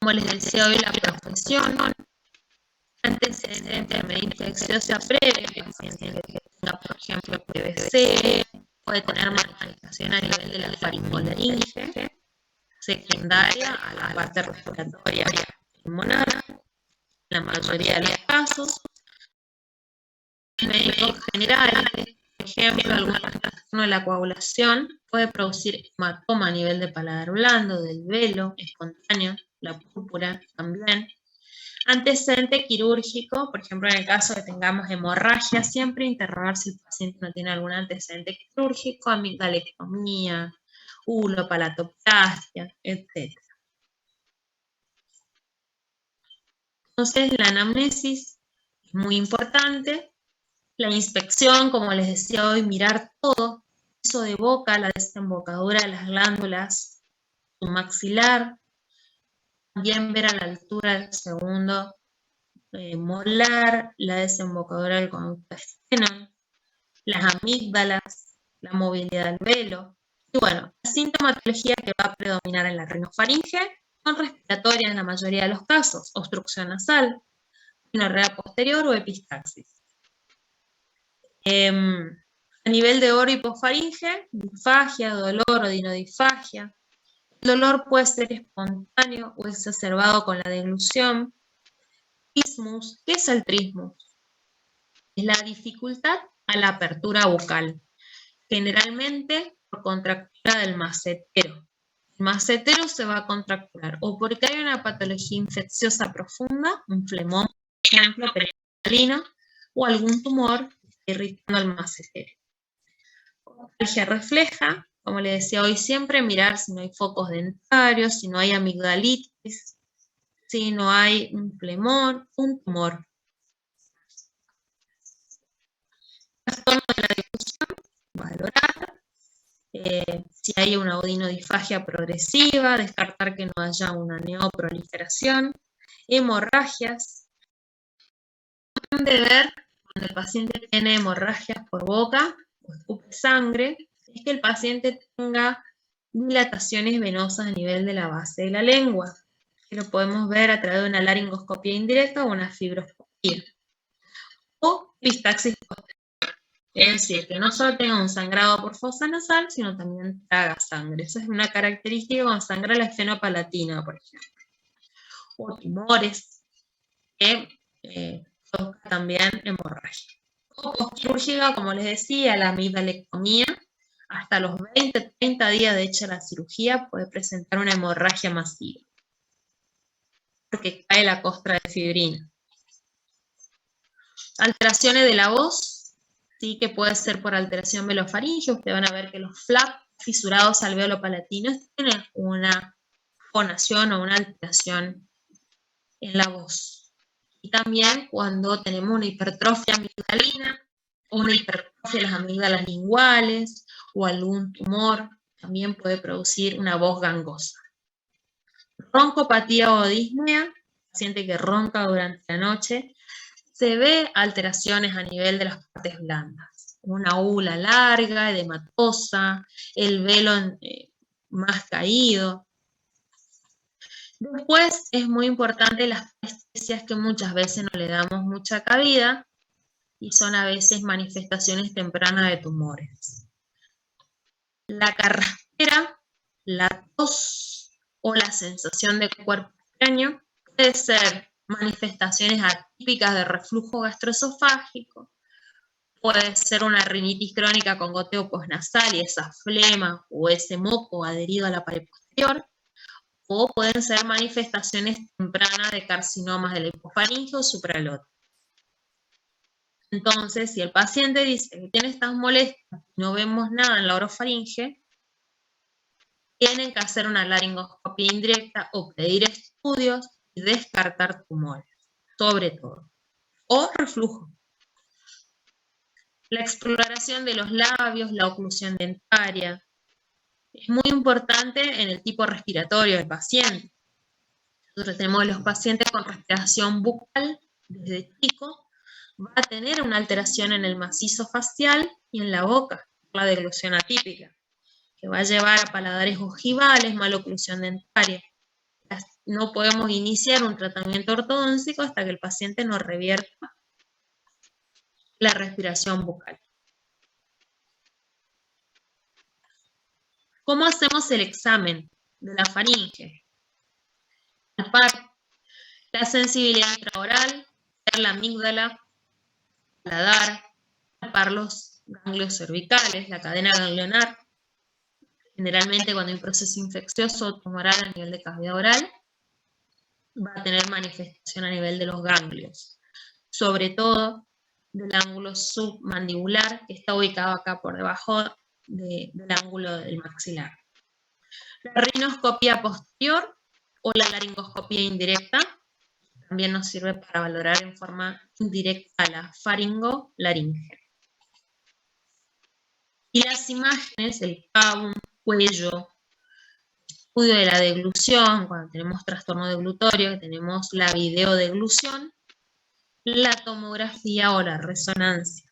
Como les decía hoy, la profesión, antecedentes de infecciosa previa, el paciente que tenga, por ejemplo, PVC, puede tener manifestación a nivel de la faringolaringe, secundaria a la parte respiratoria pulmonar, en la mayoría de los casos. Médicos generales, por ejemplo, algún trastorno de la coagulación puede producir hematoma a nivel de paladar blando, del velo espontáneo, la púrpura también. Antecedente quirúrgico, por ejemplo, en el caso de que tengamos hemorragia, siempre interrogar si el paciente no tiene algún antecedente quirúrgico, amigdalectomía, ulopalatoplastia, etc. Entonces, la anamnesis es muy importante. La inspección, como les decía hoy, mirar todo, piso de boca, la desembocadura de las glándulas, su maxilar, también ver a la altura del segundo molar, la desembocadura del conducto esternón, las amígdalas, la movilidad del velo, Y bueno, la sintomatología que va a predominar en la rinofaringe son respiratorias en la mayoría de los casos, obstrucción nasal, diarrea posterior o epistaxis. A nivel de oro hipofaringe, disfagia, dolor o dinodifagia. El dolor puede ser espontáneo o exacerbado con la deglución. Trismus, ¿qué es el trismus? Es la dificultad a la apertura bucal, generalmente por contractura del massetero. El massetero se va a contracturar o porque hay una patología infecciosa profunda, un flemón, por ejemplo, pericardiano, o algún tumor irritando al massetero. Oftalgia refleja, como le decía hoy, siempre mirar si no hay focos dentarios, si no hay amigdalitis, si no hay un flemón, un tumor. Trastorno de la difusión, valorar si hay una odinodisfagia progresiva, descartar que no haya una neoproliferación, hemorragias. De ver cuando el paciente tiene hemorragias por boca o escupe sangre, es que el paciente tenga dilataciones venosas a nivel de la base de la lengua, que lo podemos ver a través de una laringoscopia indirecta o una fibroscopia. O epistaxis posterior, es decir, que no solo tenga un sangrado por fosa nasal, sino también traga sangre. Esa es una característica cuando sangra la esfenopalatina, por ejemplo. O tumores que provoca también hemorragia. O postquirúrgica, como les decía, la amigdalectomía, hasta los 20-30 días de hecha la cirugía puede presentar una hemorragia masiva, porque cae la costra de fibrina. Alteraciones de la voz, sí, que puede ser por alteración velofaringea. Ustedes van a ver que los flaps fisurados alveolo-palatinos tienen una fonación o una alteración en la voz. Y también cuando tenemos una hipertrofia amigdalina, una hipertrofia de las amígdalas linguales o algún tumor, también puede producir una voz gangosa. Roncopatía o disnea, paciente que ronca durante la noche, se ve alteraciones a nivel de las partes blandas. Una úvula larga, edematosa, el velo más caído. Después es muy importante las parestesias que muchas veces no le damos mucha cabida y son a veces manifestaciones tempranas de tumores. La carraspera, la tos o la sensación de cuerpo extraño puede ser manifestaciones atípicas de reflujo gastroesofágico, puede ser una rinitis crónica con goteo postnasal y esa flema o ese moco adherido a la pared posterior, o pueden ser manifestaciones tempranas de carcinomas de la hipofaringe o supralótico. Entonces, si el paciente dice que tiene estas molestias y no vemos nada en la orofaringe, tienen que hacer una laringoscopia indirecta o pedir estudios y descartar tumores, sobre todo, o reflujo. La exploración de los labios, la oclusión dentaria, es muy importante en el tipo respiratorio del paciente. Nosotros tenemos los pacientes con respiración bucal desde chico, va a tener una alteración en el macizo facial y en la boca, la deglución atípica, que va a llevar a paladares ojivales, maloclusión dentaria. No podemos iniciar un tratamiento ortodóntico hasta que el paciente no revierta la respiración bucal. ¿Cómo hacemos el examen de la faringe? Palpar la sensibilidad intraoral, ver la amígdala, paladar, palpar los ganglios cervicales, la cadena ganglionar. Generalmente cuando hay un proceso infeccioso o tumoral a nivel de cavidad oral, va a tener manifestación a nivel de los ganglios, sobre todo del ángulo submandibular, que está ubicado acá por debajo del ángulo del maxilar. La rinoscopia posterior o la laringoscopia indirecta también nos sirve para valorar en forma indirecta la faringolaringe. Y las imágenes, el cabo, cuello, estudio de la deglución, cuando tenemos trastorno deglutorio, tenemos la videodeglución, la tomografía o la resonancia.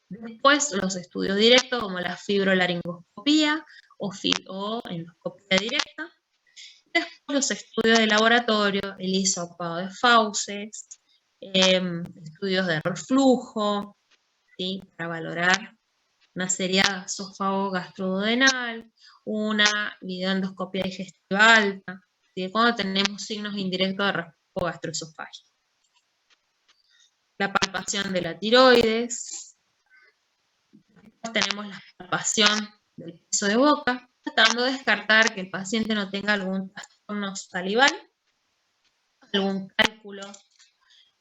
Después los estudios directos como la fibrolaringoscopía o endoscopia directa. Después los estudios de laboratorio, el hisopado de fauces, estudios de reflujo, ¿sí? Para valorar una seriada esófago-gastroduodenal, una videoendoscopia digestiva alta, ¿sí? Cuando tenemos signos indirectos de reflujo gastroesofágico. La palpación de la tiroides. Después tenemos la palpación del piso de boca, tratando de descartar que el paciente no tenga algún trastorno salival, algún cálculo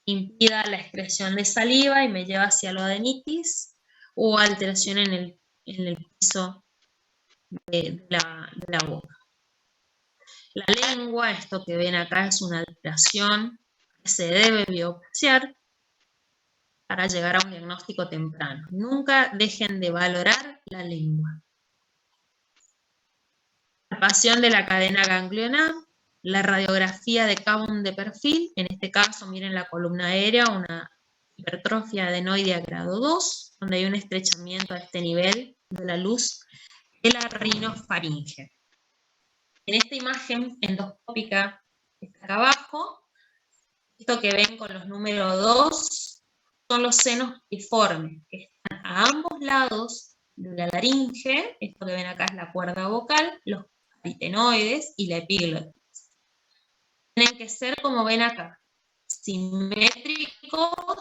impida la excreción de saliva y me lleva hacia la adenitis o alteración en el piso de la boca. La lengua, esto que ven acá es una alteración que se debe biopsiar para llegar a un diagnóstico temprano. Nunca dejen de valorar la lengua. Palpación de la cadena ganglionar, la radiografía de Kabum de perfil, en este caso miren la columna aérea, una hipertrofia adenoidea grado 2, donde hay un estrechamiento a este nivel de la luz de la rinofaringe. En esta imagen endoscópica que está acá abajo, esto que ven con los números 2 son los senos piriformes, que están a ambos lados de la laringe. Esto que ven acá es la cuerda vocal, los aritenoides y la epiglotis. Tienen que ser, como ven acá, simétricos,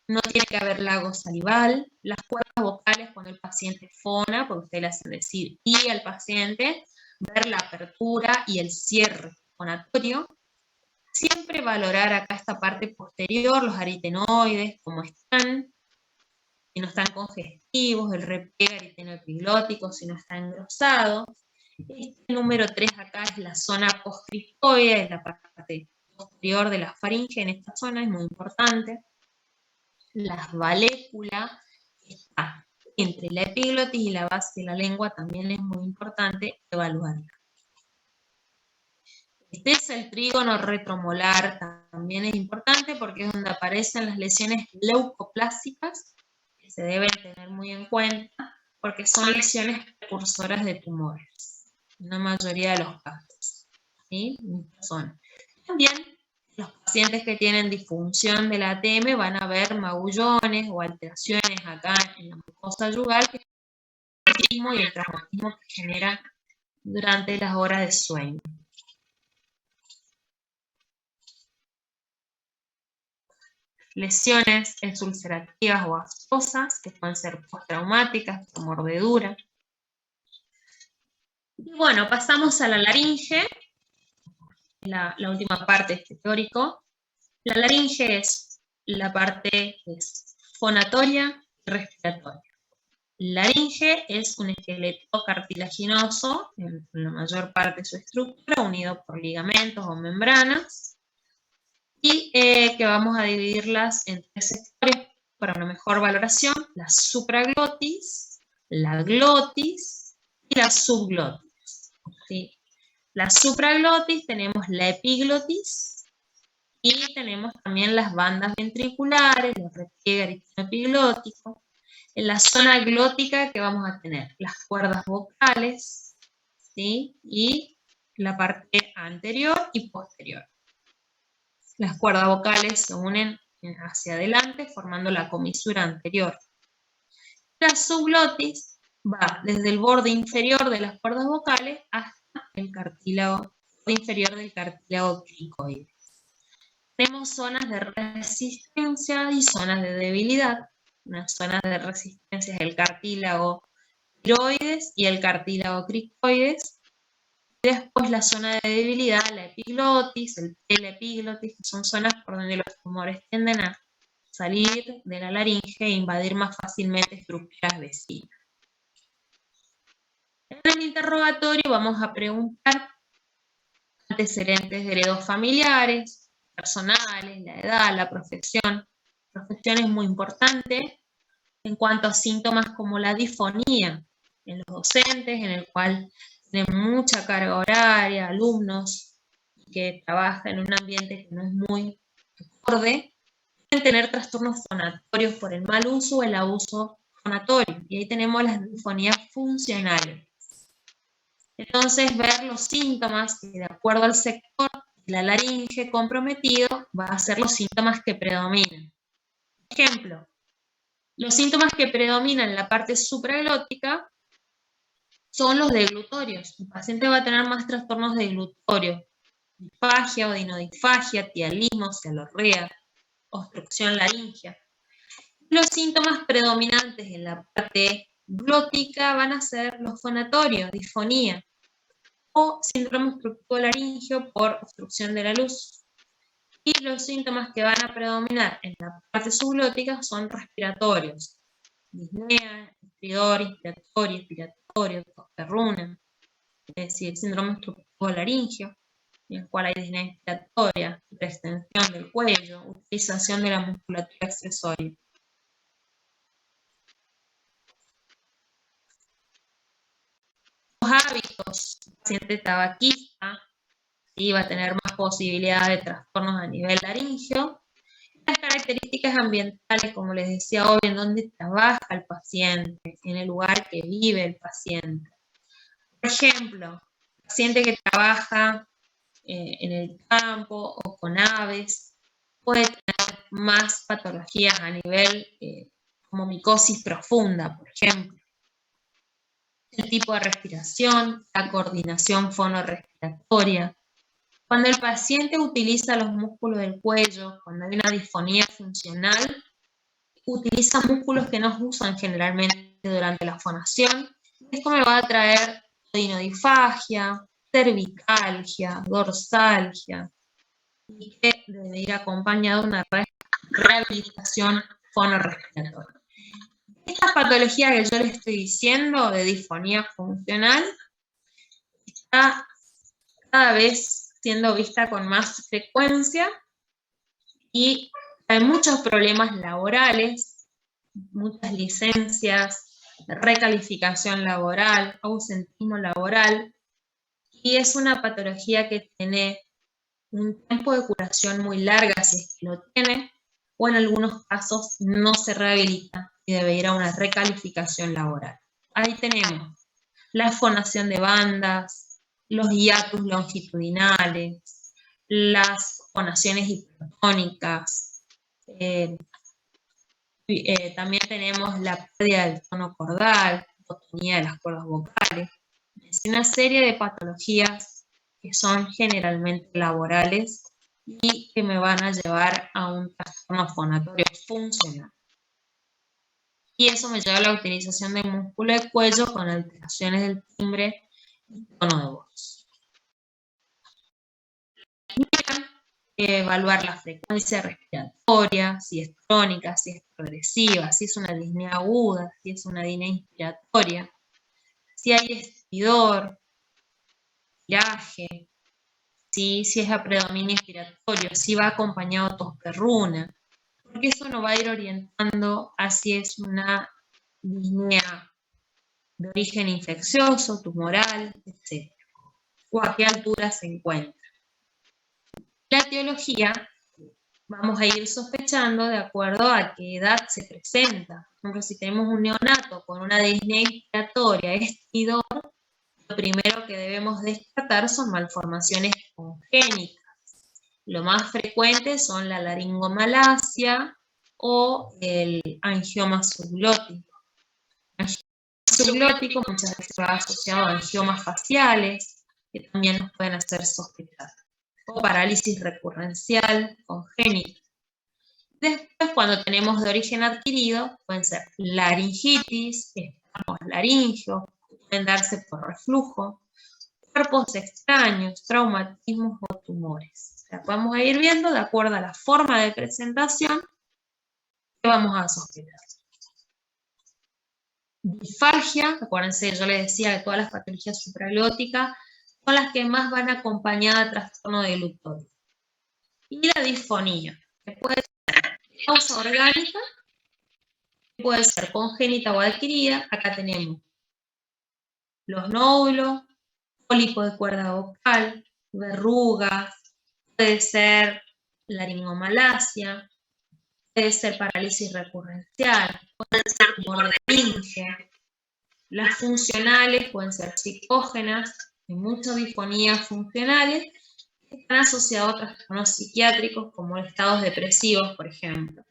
no tiene que haber lago salival, las cuerdas vocales cuando el paciente fona, porque usted le hace decir y al paciente, ver la apertura y el cierre fonatorio. Siempre valorar acá esta parte posterior, los aritenoides, cómo están, si no están congestivos, el repliegue aritenoepiglótico, si no está engrosado. Este número 3 acá es la zona postcricoidea, es la parte posterior de la faringe, en esta zona es muy importante. La valécula está entre la epiglotis y la base de la lengua, también es muy importante evaluarla. Este es el trígono retromolar, también es importante porque es donde aparecen las lesiones leucoplásicas, que se deben tener muy en cuenta, porque son lesiones precursoras de tumores, en la mayoría de los casos, ¿sí? También los pacientes que tienen disfunción del ATM van a ver magullones o alteraciones acá en la mucosa yugal, que es el traumatismo y el traumatismo que genera durante las horas de sueño. Lesiones ulcerativas o ascosas, que pueden ser postraumáticas, por mordedura. Y bueno, pasamos a la laringe, la última parte de este teórico. La laringe es la parte que es fonatoria y respiratoria. Laringe es un esqueleto cartilaginoso, en la mayor parte de su estructura, unido por ligamentos o membranas, y que vamos a dividirlas en 3 sectores para una mejor valoración: la supraglotis, la glotis y la subglotis. ¿Sí? La supraglotis tenemos la epiglotis y tenemos también las bandas ventriculares, el repliegue aritenoepiglótico. En la zona glótica, que vamos a tener las cuerdas vocales, ¿sí? Y la parte anterior y posterior. Las cuerdas vocales se unen hacia adelante formando la comisura anterior. La subglotis va desde el borde inferior de las cuerdas vocales hasta el cartílago inferior del cartílago cricoide. Tenemos zonas de resistencia y zonas de debilidad. Una zona de resistencia es el cartílago tiroides y el cartílago cricoides. Después la zona de debilidad, la epiglotis, el teleepiglotis, que son zonas por donde los tumores tienden a salir de la laringe e invadir más fácilmente estructuras vecinas. En el interrogatorio vamos a preguntar antecedentes heredofamiliares, personales, la edad, la profesión. La profesión es muy importante en cuanto a síntomas como la disfonía en los docentes, en el cual tienen mucha carga horaria, alumnos que trabajan en un ambiente que no es muy acorde, pueden tener trastornos fonatorios por el mal uso o el abuso fonatorio, y ahí tenemos las disfonías funcionales. Entonces, ver los síntomas que de acuerdo al sector de la laringe comprometido va a ser los síntomas que predominan. Ejemplo, los síntomas que predominan en la parte supraglótica son los deglutorios. El paciente va a tener más trastornos de glutorio, disfagia o dinodisfagia, tialismo, cialorrea, obstrucción laringea. Los síntomas predominantes en la parte glótica van a ser los fonatorios, disfonía, o síndrome obstructivo laringio por obstrucción de la luz. Y los síntomas que van a predominar en la parte subglótica son respiratorios, disnea, estridor, inspiratorio, expiratorio, tos-perruna, es decir, síndrome obstructivo laringio, en el cual hay disnea inspiratoria, extensión del cuello, utilización de la musculatura accesoria. Los hábitos, el paciente tabaquista, ¿sí? Va a tener más posibilidad de trastornos a nivel laringio. Las características ambientales, como les decía hoy, en donde trabaja el paciente, en el lugar que vive el paciente. Por ejemplo, paciente que trabaja en el campo o con aves puede tener más patologías a nivel como micosis profunda, por ejemplo. El tipo de respiración, la coordinación fonorrespiratoria. Cuando el paciente utiliza los músculos del cuello, cuando hay una disfonía funcional, utiliza músculos que no usan generalmente durante la fonación. Esto me va a traer dinodisfagia, cervicalgia, dorsalgia, y que debe ir acompañado de una rehabilitación fonorrespiratoria. Esta patología que yo les estoy diciendo, de disfonía funcional, está cada vez siendo vista con más frecuencia y hay muchos problemas laborales, muchas licencias, recalificación laboral, ausentismo laboral, y es una patología que tiene un tiempo de curación muy larga si es que lo tiene, o en algunos casos no se rehabilita y debe ir a una recalificación laboral. Ahí tenemos la fonación de bandas, los hiatus longitudinales, las fonaciones hipertónicas, también tenemos la pérdida del tono cordal, hipotonía de las cuerdas vocales. Es una serie de patologías que son generalmente laborales y que me van a llevar a un trastorno fonatorio funcional. Y eso me lleva a la utilización del músculo del cuello con alteraciones del timbre y tono de voz. Evaluar la frecuencia respiratoria, si es crónica, si es progresiva, si es una disnea aguda, si es una disnea inspiratoria, si hay estridor, viraje, si es a predominio inspiratorio, si va acompañado de tos-perruna, porque eso nos va a ir orientando a si es una disnea de origen infeccioso, tumoral, etc. O a qué altura se encuentra. La etiología vamos a ir sospechando de acuerdo a qué edad se presenta. Por ejemplo, si tenemos un neonato con una disnea inspiratoria, estridor, lo primero que debemos descartar son malformaciones congénitas. Lo más frecuente son la laringomalacia o el angioma subglótico. El angioma subglótico muchas veces va asociado a angiomas faciales, que también nos pueden hacer sospechar, o parálisis recurrencial congénita. Después, cuando tenemos de origen adquirido, pueden ser laringitis, espasmos laríngeos, pueden darse por reflujo, cuerpos extraños, traumatismos o tumores. O sea, vamos a ir viendo de acuerdo a la forma de presentación que vamos a sospechar. Disfagia, acuérdense, yo les decía que todas las patologías supraglóticas son las que más van acompañadas de trastorno de glutorio. Y la disfonía, que puede ser causa orgánica, puede ser congénita o adquirida. Acá tenemos los nódulos, pólipo de cuerda vocal, verrugas, puede ser laringomalacia, puede ser parálisis recurrencial, puede tumor de laringe. Las funcionales pueden ser psicógenas, hay muchas disfonías funcionales que están asociadas a trastornos psiquiátricos como estados depresivos, por ejemplo.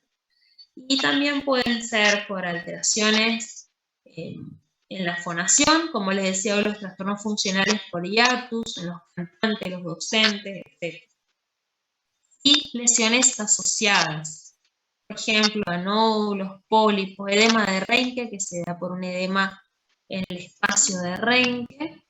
Y también pueden ser por alteraciones en la fonación, como les decía, los trastornos funcionales por hiatus, en los cantantes, los docentes, etc. Y lesiones asociadas, por ejemplo, a nódulos, pólipos, edema de Reinke, que se da por un edema en el espacio de Reinke,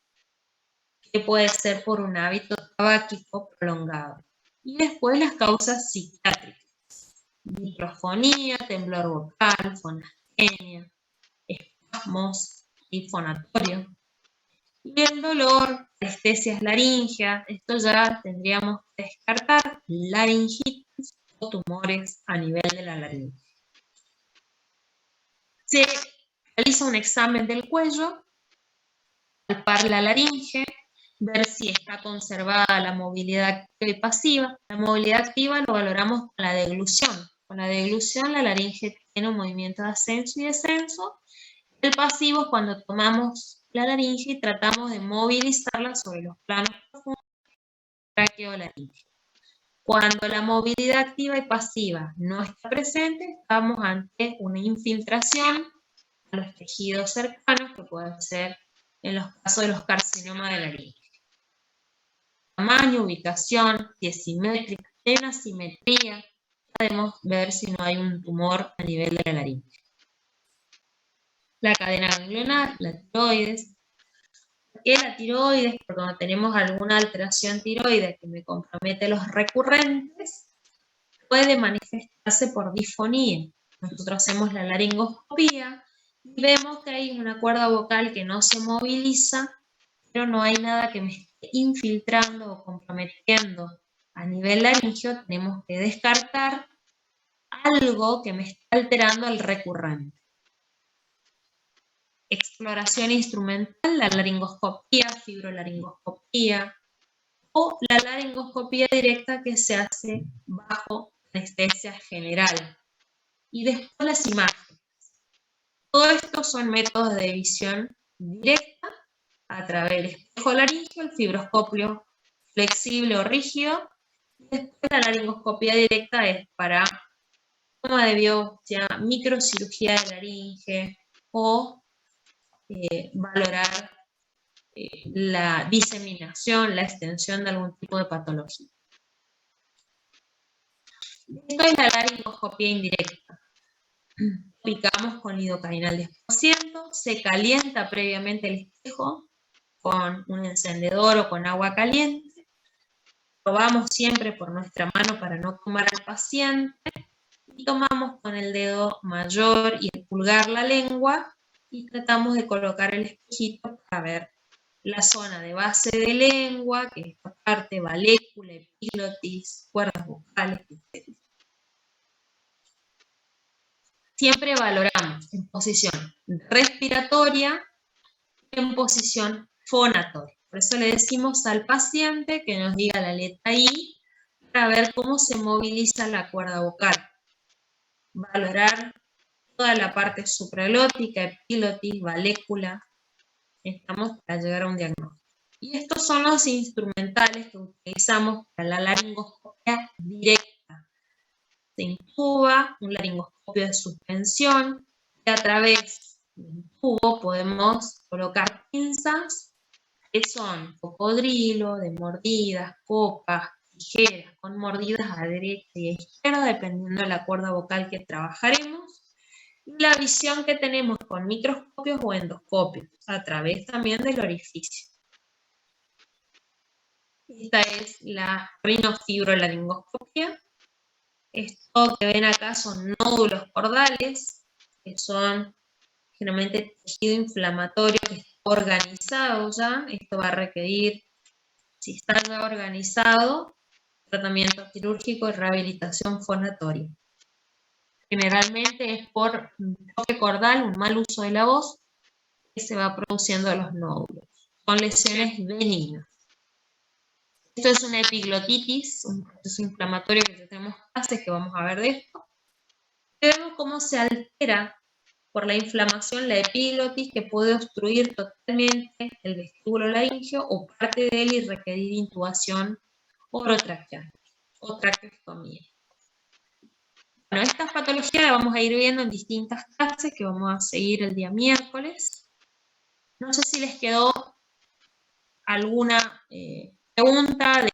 que puede ser por un hábito tabáquico prolongado. Y después las causas psiquiátricas: microfonía, temblor vocal, fonastenia, espasmos y fonatorio. Y el dolor, anestesias laríngeas, esto ya tendríamos que descartar laringitis o tumores a nivel de la laringe. Se realiza un examen del cuello, palpar la laringe, ver si está conservada la movilidad activa y pasiva. La movilidad activa lo valoramos con la deglución. Con la deglución la laringe tiene un movimiento de ascenso y descenso. El pasivo es cuando tomamos la laringe y tratamos de movilizarla sobre los planos profundos traqueolaringe. Cuando la movilidad activa y pasiva no está presente, estamos ante una infiltración a los tejidos cercanos, que pueden ser en los casos de los carcinomas de laringe. Tamaño, ubicación, si es simétrica, hay una simetría, podemos ver si no hay un tumor a nivel de la laringe. La cadena ganglionar, la tiroides. ¿Por qué la tiroides? Porque cuando tenemos alguna alteración tiroidea que me compromete los recurrentes, puede manifestarse por disfonía. Nosotros hacemos la laringoscopía y vemos que hay una cuerda vocal que no se moviliza, pero no hay nada que me esté infiltrando o comprometiendo a nivel laringio. Tenemos que descartar algo que me está alterando al recurrente. Exploración instrumental, la laringoscopía, fibrolaringoscopía, o la laringoscopía directa, que se hace bajo anestesia general. Y después las imágenes. Todo esto son métodos de visión directa a través del espejo laringio, el fibroscopio flexible o rígido. Después la laringoscopía directa es para toma de biopsia, microcirugía de laringe o valorar la diseminación, la extensión de algún tipo de patología. Esto es la laringoscopía indirecta. Picamos con lidocainal 10%, se calienta previamente el espejo con un encendedor o con agua caliente. Probamos siempre por nuestra mano para no quemar al paciente. Y tomamos con el dedo mayor y el pulgar la lengua y tratamos de colocar el espejito para ver la zona de base de lengua, que es esta parte, valécula, epiglotis, cuerdas vocales, etc. Siempre valoramos en posición respiratoria y en posición fonatoria. Por eso le decimos al paciente que nos diga la letra I para ver cómo se moviliza la cuerda vocal. Valorar toda la parte supraglótica, epiglotis, valécula. Estamos para llegar a un diagnóstico. Y estos son los instrumentales que utilizamos para la laringoscopia directa. Se intuba, un laringoscopio de suspensión, y a través del tubo podemos colocar pinzas que son cocodrilo, de mordidas, copas, tijeras, con mordidas a derecha y a izquierda, dependiendo de la cuerda vocal que trabajaremos. Y la visión que tenemos con microscopios o endoscopios, a través también del orificio. Esta es la rinofibrolaringoscopia. Esto que ven acá son nódulos cordales, que son generalmente tejido inflamatorio que está organizado ya. Esto va a requerir, si está ya organizado, tratamiento quirúrgico y rehabilitación fonatoria. Generalmente es por un choque cordal, un mal uso de la voz, que se va produciendo de los nódulos. Son lesiones benignas. Esto es una epiglotitis, un proceso inflamatorio que ya tenemos clases que vamos a ver de esto. Vemos cómo se altera por la inflamación, la epiglotis, que puede obstruir totalmente el vestíbulo laríngeo o parte de él y requerir intubación orotraqueal o traqueostomía. Bueno, estas patologías las vamos a ir viendo en distintas clases que vamos a seguir el día miércoles. No sé si les quedó alguna pregunta